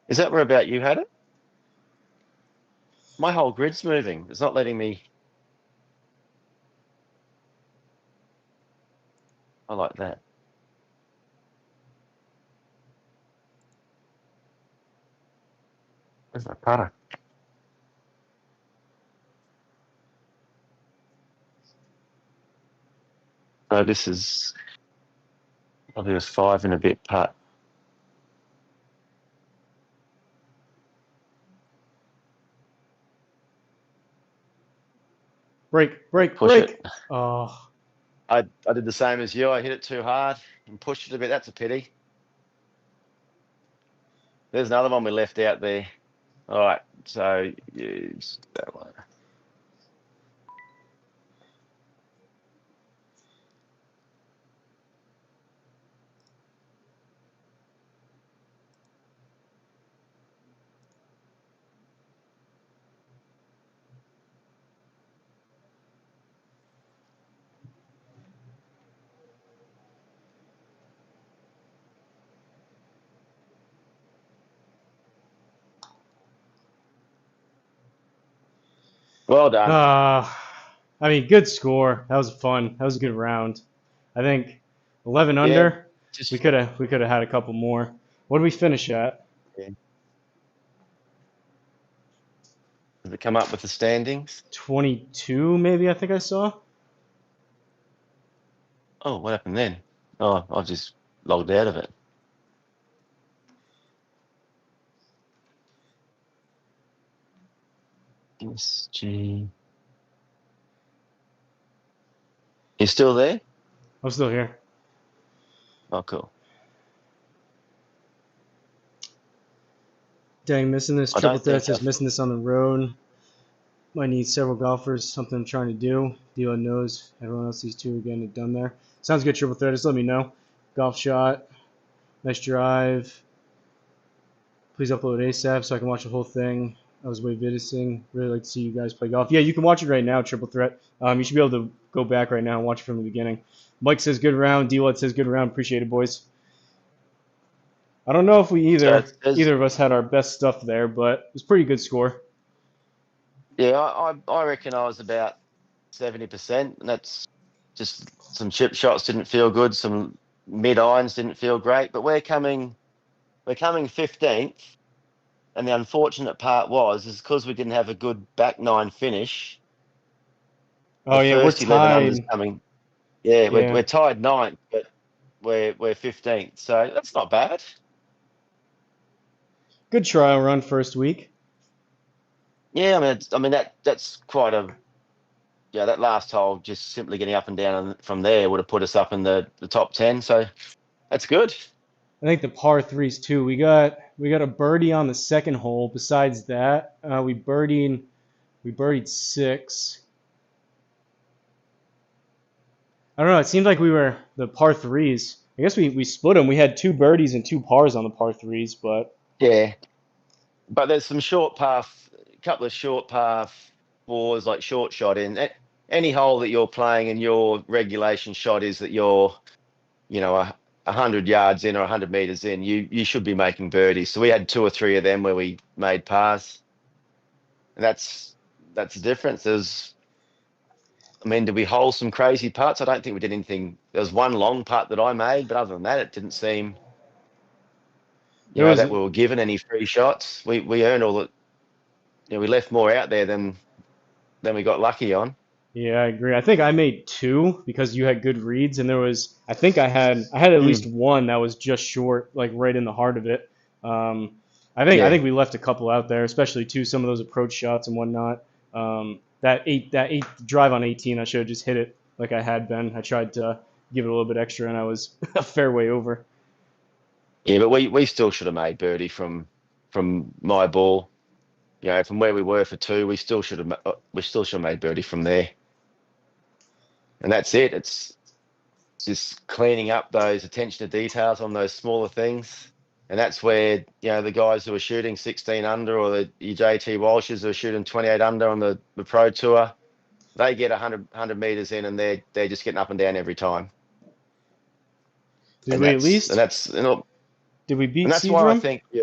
Is that where about you had it? My whole grid's moving. It's not letting me. I like that. Where's my putter? So this is probably a 5 and a bit putt. Break, break, Push it. break. Oh, I did the same as you. I hit it too hard and pushed it a bit. That's a pity. There's another one we left out there. All right, so use that one. Well done. I mean, good score. That was fun. That was a good round. I think 11 Yeah, under. We just could have had a couple more. What did we finish at? yeah. Does it come up with the standings? 22 maybe. I think I saw. Oh, what happened then? Oh, I just logged out of it. SG. You still there? I'm still here. Oh, cool. Dang, missing this I triple don't threat think says I've. missing this on the road. Might need several golfers. Something I'm trying to do. Dealer knows. Everyone else sees two again and done there. Sounds good, triple threat. Just let me know. Golf shot. Nice drive. Please upload ASAP so I can watch the whole thing. I was way visiting. Really like to see you guys play golf. Yeah, you can watch it right now, triple threat. You should be able to go back right now and watch it from the beginning. Mike says good round. D-Lud says good round. Appreciate it, boys. I don't know if we So it says, either of us had our best stuff there, but it was a pretty good score. yeah, I reckon I was about 70%, and that's just some chip shots didn't feel good, some mid irons didn't feel great, but we're coming 15th, and the unfortunate part is because we didn't have a good back nine finish. The Oh yeah, we're first 11 unders tied. coming. Yeah, Yeah. we're tied ninth, but we're 15th, so that's not bad. Good trial run first week. Yeah, that's quite a yeah. That last hole, just simply getting up and down from there, would have put us up in the top 10. So that's good. I think the par threes too. We got a birdie on the second hole. Besides that, we birdied six. I don't know. It seemed like we were the par threes. I guess we split them. We had two birdies and two pars on the par threes, but Yeah, but there's some a couple of short par fours, like short shot in. Any hole that you're playing and your regulation shot is that you're, 100 yards in or 100 meters in, you should be making birdies. So we had two or three of them where we made pars, and that's the difference. Did we hole some crazy putts? I don't think we did anything. There was one long putt that I made, but other than that, it didn't seem, there was that we were given any free shots. We earned all the, we left more out there than we got lucky on. Yeah, I agree. I think I made two because you had good reads, and I think I had at least one that was just short, like right in the heart of it. I think Yeah. we left a couple out there, especially too some of those approach shots and whatnot. That eight drive on 18, I should have just hit it like I had been. I tried to give it a little bit extra, and I was a fair way over. Yeah, but we still should have made birdie from my ball. From where we were for two, we still should have made birdie from there. And that's it. It's just cleaning up those attention to details on those smaller things. And that's where, the guys who are shooting 16 under, or your JT Walshes who are shooting 28 under on the Pro Tour, they get 100 meters in, and they're just getting up and down every time. Did And we at that's least? and that's and Did we beat that's why I Seadrum? think. Yeah.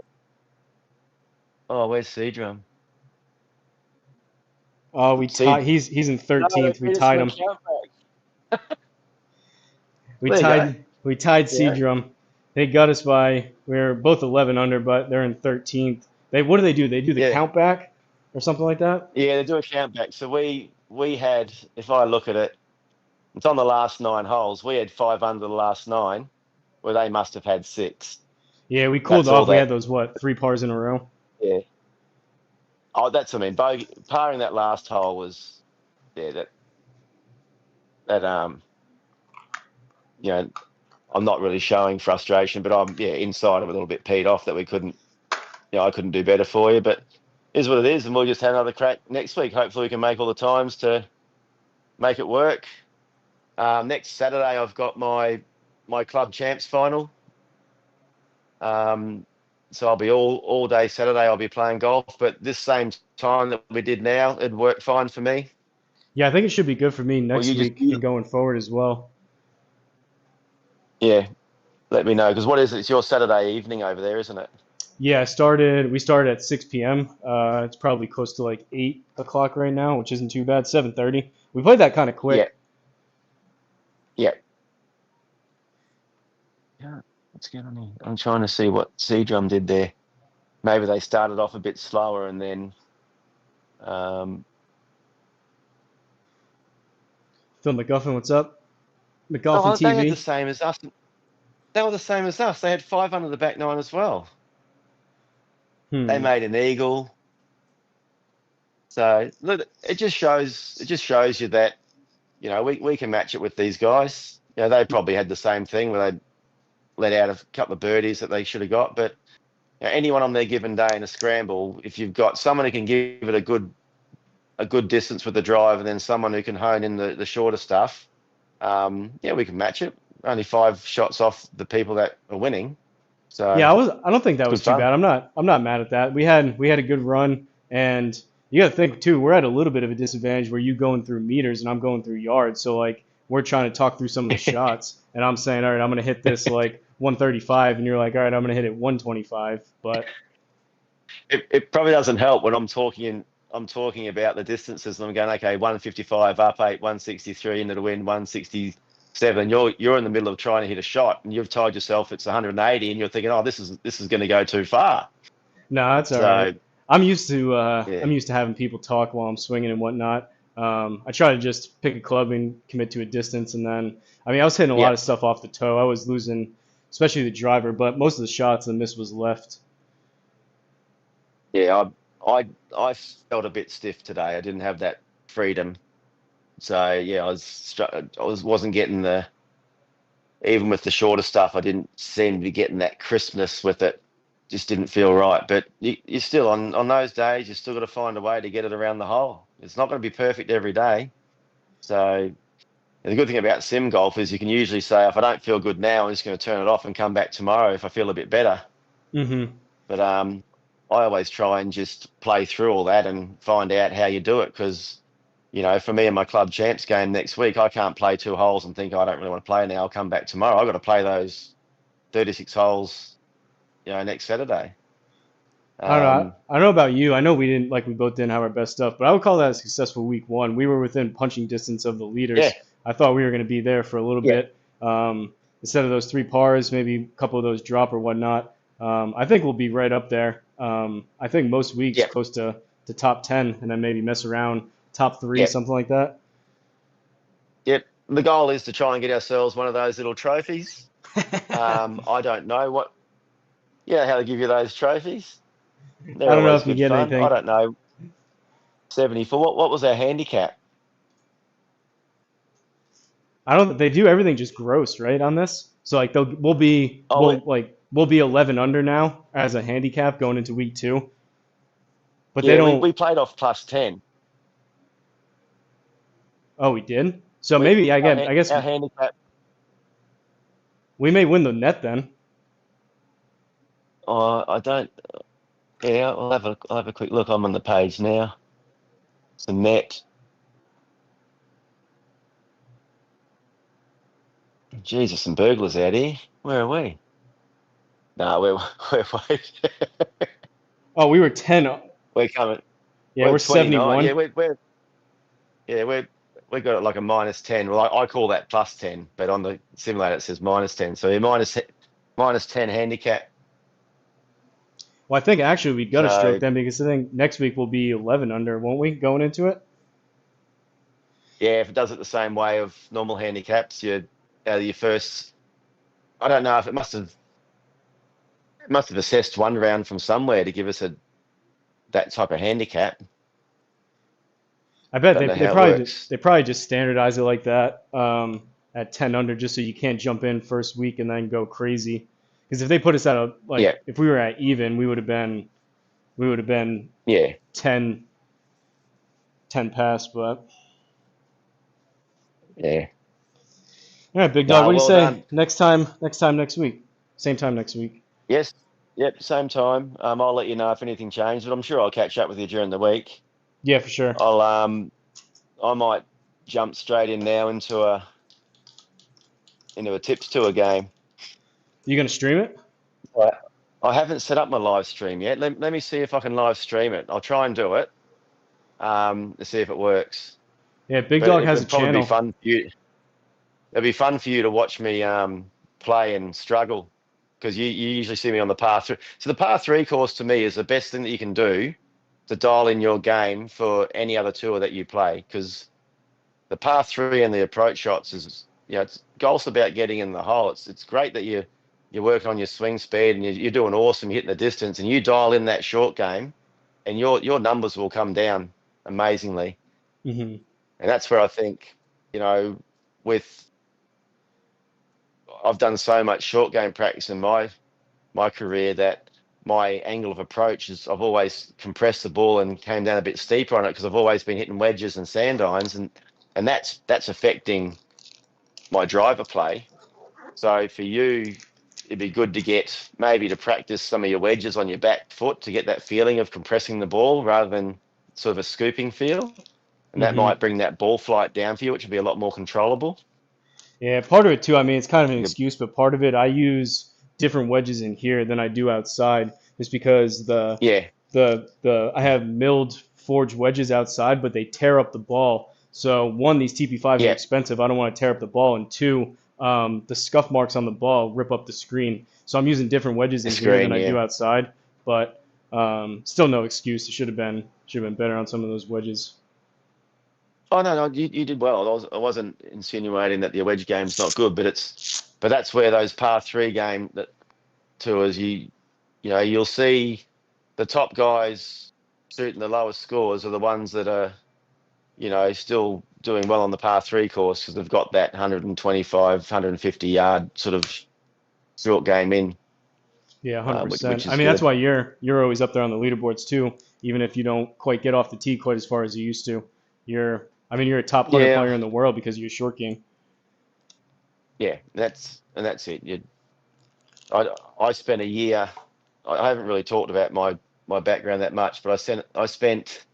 Oh, where's Seadrum? Oh, we tied. Seed. He's in No, they 13th. We beat us in tied the him. countback. We There you go. tied Yeah. Seadrum. They got us by we are both 11 under, but they're in 13th. What do they do? They do the Yeah. count back or something like that. Yeah, they do a countback. So we had, if I look at it, it's on the last 9 holes. We had 5 under the last 9, where they must have had 6. Yeah, we cooled That's all off. We had that. those three pars in a row. Yeah. Oh, bogey, parring that last hole was, yeah, that I'm not really showing frustration, but I'm, inside I'm a little bit peed off that we couldn't, I couldn't do better for you, but it is what it is, and we'll just have another crack next week. Hopefully we can make all the times to make it work. Next Saturday I've got my club champs final. So I'll be all day Saturday. I'll be playing golf, but this same time that we did now, it'd work fine for me. Yeah, I think it should be good for me Well, next week and going forward as well. yeah, let me know, because what is it? It's your Saturday evening over there, isn't it? Yeah, we started at 6 p.m. It's probably close to like 8 o'clock right now, which isn't too bad. 7:30. We played that kind of Yeah, quick. yeah. Yeah. What's going on here? I'm trying to see what Seadrum did there. Maybe they started off a bit slower and then. Phil McGuffin, what's up? McGuffin They had the TV. same as us. They were the same as us. They had 5 under the back 9 as well. They Hmm. made an eagle. So look, it just shows you that, we can match it with these guys. They probably had the same thing where they let out a couple of birdies that they should have got. But anyone on their given day in a scramble, if you've got someone who can give it a good distance with the drive, and then someone who can hone in the shorter stuff, we can match it. Only 5 shots off the people that are winning. So Yeah, I don't think that it's was good too fun. bad. I'm not mad at that. We had a good run, and you got to think too. We're at a little bit of a disadvantage where you going through meters and I'm going through yards. So like we're trying to talk through some of the shots, and I'm saying, all right, I'm gonna hit this like 135, and you're like, all right, I'm gonna hit it 125. But It probably doesn't help when I'm talking about the distances, and I'm going, okay, 155 up 8, 163 into the wind, 167. You're in the middle of trying to hit a shot, and you've told yourself it's 180, and you're thinking, oh, this is going to go too far. no, that's all right. So I'm used to yeah, I'm used to having people talk while I'm swinging and whatnot. I try to just pick a club and commit to a distance, and then I was hitting a yeah, lot of stuff off the toe. I was losing, especially the driver, but most of the shots, the miss was left. Yeah, I felt a bit stiff today. I didn't have that freedom. So yeah, wasn't getting the, even with the shorter stuff, I didn't seem to be getting that crispness with it. Just didn't feel right. But you still on those days, you still got to find a way to get it around the hole. It's not going to be perfect every day. So the good thing about sim golf is you can usually say, if I don't feel good now, I'm just going to turn it off and come back tomorrow if I feel a bit better. Mm-hmm. But I always try and just play through all that and find out how you do it, because for me and my club champs game next week, I can't play 2 holes and think, "Oh, I don't really want to play now. I'll come back tomorrow." I've got to play those 36 holes, next Saturday. I don't know. Um, I don't know about you. I know we both didn't have our best stuff, but I would call that a successful week one. We were within punching distance of the yeah, leaders. I thought we were going to be there for a little yeah, bit. Instead of those 3 pars, maybe a couple of those drop or whatnot. I think we'll be right up there. I think most weeks yeah, close to top 10, and then maybe mess around top three, yeah, something like that. yeah. The goal is to try and get ourselves one of those little trophies. I don't know how they give you those trophies. I They're don't know always if you good get fun. I anything. don't know. 74. What was our handicap? I don't. They do everything just gross, right? On this, so like Oh, we'll be 11 under now as a handicap going into week two. But they yeah, don't. we played off +10. Oh, we did. So We maybe I guess our handicap. we may win the net then. I don't. Yeah, I'll have a quick look. I'm on the page now. It's a net. Jesus, some burglars out here. Where are we? No, we're Oh, we were 10. we're coming. Yeah, We're we're 29. Yeah, 71. we got it like a -10. Well, I call that +10, but on the simulator it says -10. So you're -10 handicap. Well, I think actually we got a stroke So then because I think next week we'll be 11 under, won't we? Going into it. yeah, if it does it the same way of normal handicaps, you out of your first. I don't know if it must have assessed one round from somewhere to give us that type of handicap. I bet Don't know how it works. they probably just standardize it like that at 10 under just so you can't jump in first week and then go crazy. Because if they put us at a Yeah, if we were at even, we would have been yeah. 10 past. But Yeah. all right, big dog. No, What do you well say done. next week, same time next week? Yes. Yep. Same time. I'll let you know if anything changed, but I'm sure I'll catch up with you during the week. Yeah, for sure. I might jump straight in now into a tips tour game. You gonna stream it? Right. I haven't set up my live stream yet. Let me see if I can live stream it. I'll try and do it. To see if it works. Yeah, Big But Dog has a it'd probably be channel. fun for you. It'd be fun for you to watch me play and struggle, because you usually see me on the par three. So the par three course to me is the best thing that you can do to dial in your game for any other tour that you play, because the par three and the approach shots is, golf's about getting in the hole. It's great that you're working on your swing speed and you're doing awesome, you're hitting the distance, and you dial in that short game, and your numbers will come down amazingly. Hmm. And that's where I think, with I've done so much short game practice in my career that my angle of approach is I've always compressed the ball and came down a bit steeper on it, because I've always been hitting wedges and sand irons, and that's affecting my driver play. So for you, it'd be good to get maybe to practice some of your wedges on your back foot to get that feeling of compressing the ball rather than sort of a scooping feel. And that Hmm. might bring that ball flight down for you, which would be a lot more controllable. Yeah, part of it too. I mean, it's kind of an You could- excuse, but part of it, I use different wedges in here than I do outside, just because Yeah, the I have milled forged wedges outside, but they tear up the ball. So one, these TP5s are yeah, expensive. I don't want to tear up the ball, and two, the scuff marks on the ball rip up the screen. So I'm using different wedges the in here than screen, I yeah. do outside. But still, no excuse. It should have been better on some of those wedges. Oh no, you did well. I wasn't insinuating that the wedge game's not good, but that's where those par three game that tours, you'll see. the top guys shooting the lowest scores are the ones that are, still doing well on the par 3 course because they've got that 125, 150 yard sort of short game in, Yeah, which 100%. I is mean, that's good. why you're always up there on the leaderboards too, even if you don't quite get off the tee quite as far as you used to. I mean, you're a top putter Yeah, player in the world because of your short game. yeah, that's it. I spent a year. I haven't really talked about my background that much, but I spent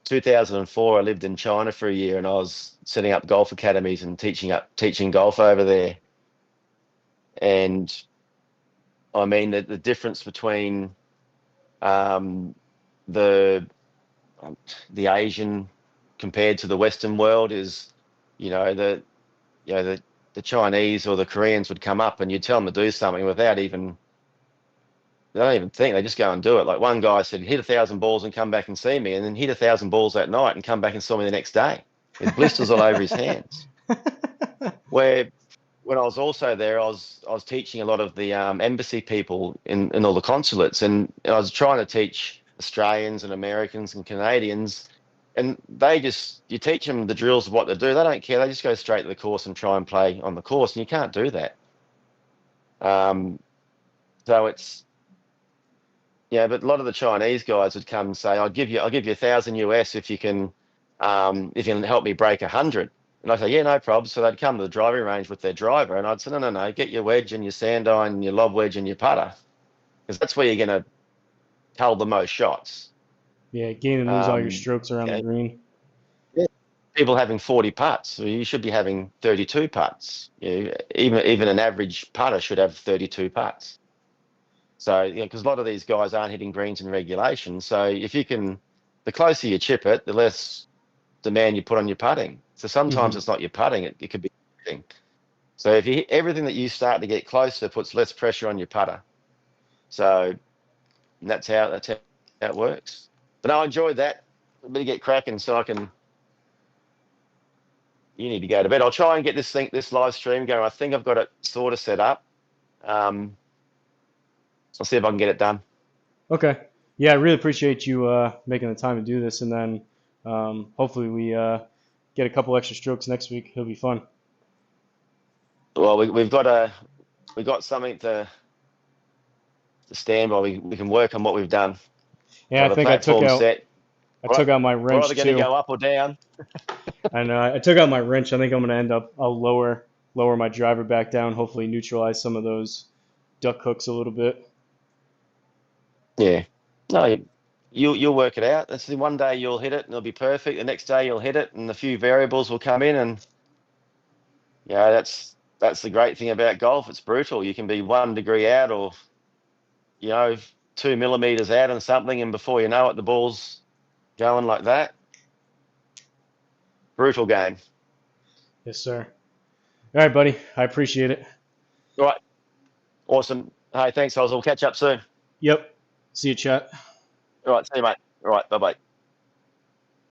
2004. I lived in China for a year, and I was setting up golf academies and teaching golf over there. And I mean the difference between um, the the Asian compared to the Western world is, you know, the you know the Chinese or the Koreans would come up and you'd tell them to do something without even they don't even think, they just go and do it. Like one guy said, hit 1,000 balls and come back and see me, and then hit 1,000 balls that night and come back and saw me the next day with blisters all over his hands. Where when I was also there, I was teaching a lot of the embassy people in all the consulates, and I was trying to teach Australians and Americans and Canadians, and you teach them the drills of what to do. They don't care. They just go straight to the course and try and play on the course, and you can't do that. Um, so it's Yeah, but a lot of the Chinese guys would come and say, I'll give you 1,000 US if you can help me break 100. And I say, yeah, no problem. So they'd come to the driving range with their driver, and I'd say, no, get your wedge and your sand iron, and your lob wedge and your putter, because that's where you're going to hold the most shots. Yeah, gain and lose all your Um, strokes around you the know, green. yeah, people having 40 putts, so you should be having 32 putts. Even an average putter should have 32 putts. So, because a lot of these guys aren't hitting greens in regulation. So the closer you chip it, the less demand you put on your putting. So sometimes Hmm. it's not your putting, it could be hitting. So if you hit everything that you start to get closer puts less pressure on your putter. So that's how it works. But no, I enjoyed that. I better get cracking so you need to go to bed. I'll try and get this live stream going. I think I've got it sort of set up. Um, I'll see if I can get it done. Okay. Yeah, I really appreciate you making the time to do this, and then hopefully we get a couple extra strokes next week. It'll be fun. Well, we've got something to stand by. We can work on what we've done. Yeah, So I the think platform's set. I Right, took out my we're either wrench going to too. go up or down. And I took out my wrench. I think I'm gonna end up. I'll lower my driver back down. Hopefully neutralize some of those duck hooks a little bit. Yeah. No, you'll work it out. That's the one day you'll hit it and it'll be perfect. The next day you'll hit it and a few variables will come in, and that's the great thing about golf. It's brutal. You can be 1 degree out or you know 2 millimeters out and something, and before you know it, the ball's going like that. Brutal game. Yes, sir. All right, buddy. I appreciate it. All right. Awesome. Hey, thanks, Hosel. We'll catch up soon. Yep. See you, chat. All right. See you, mate. All right. Bye bye.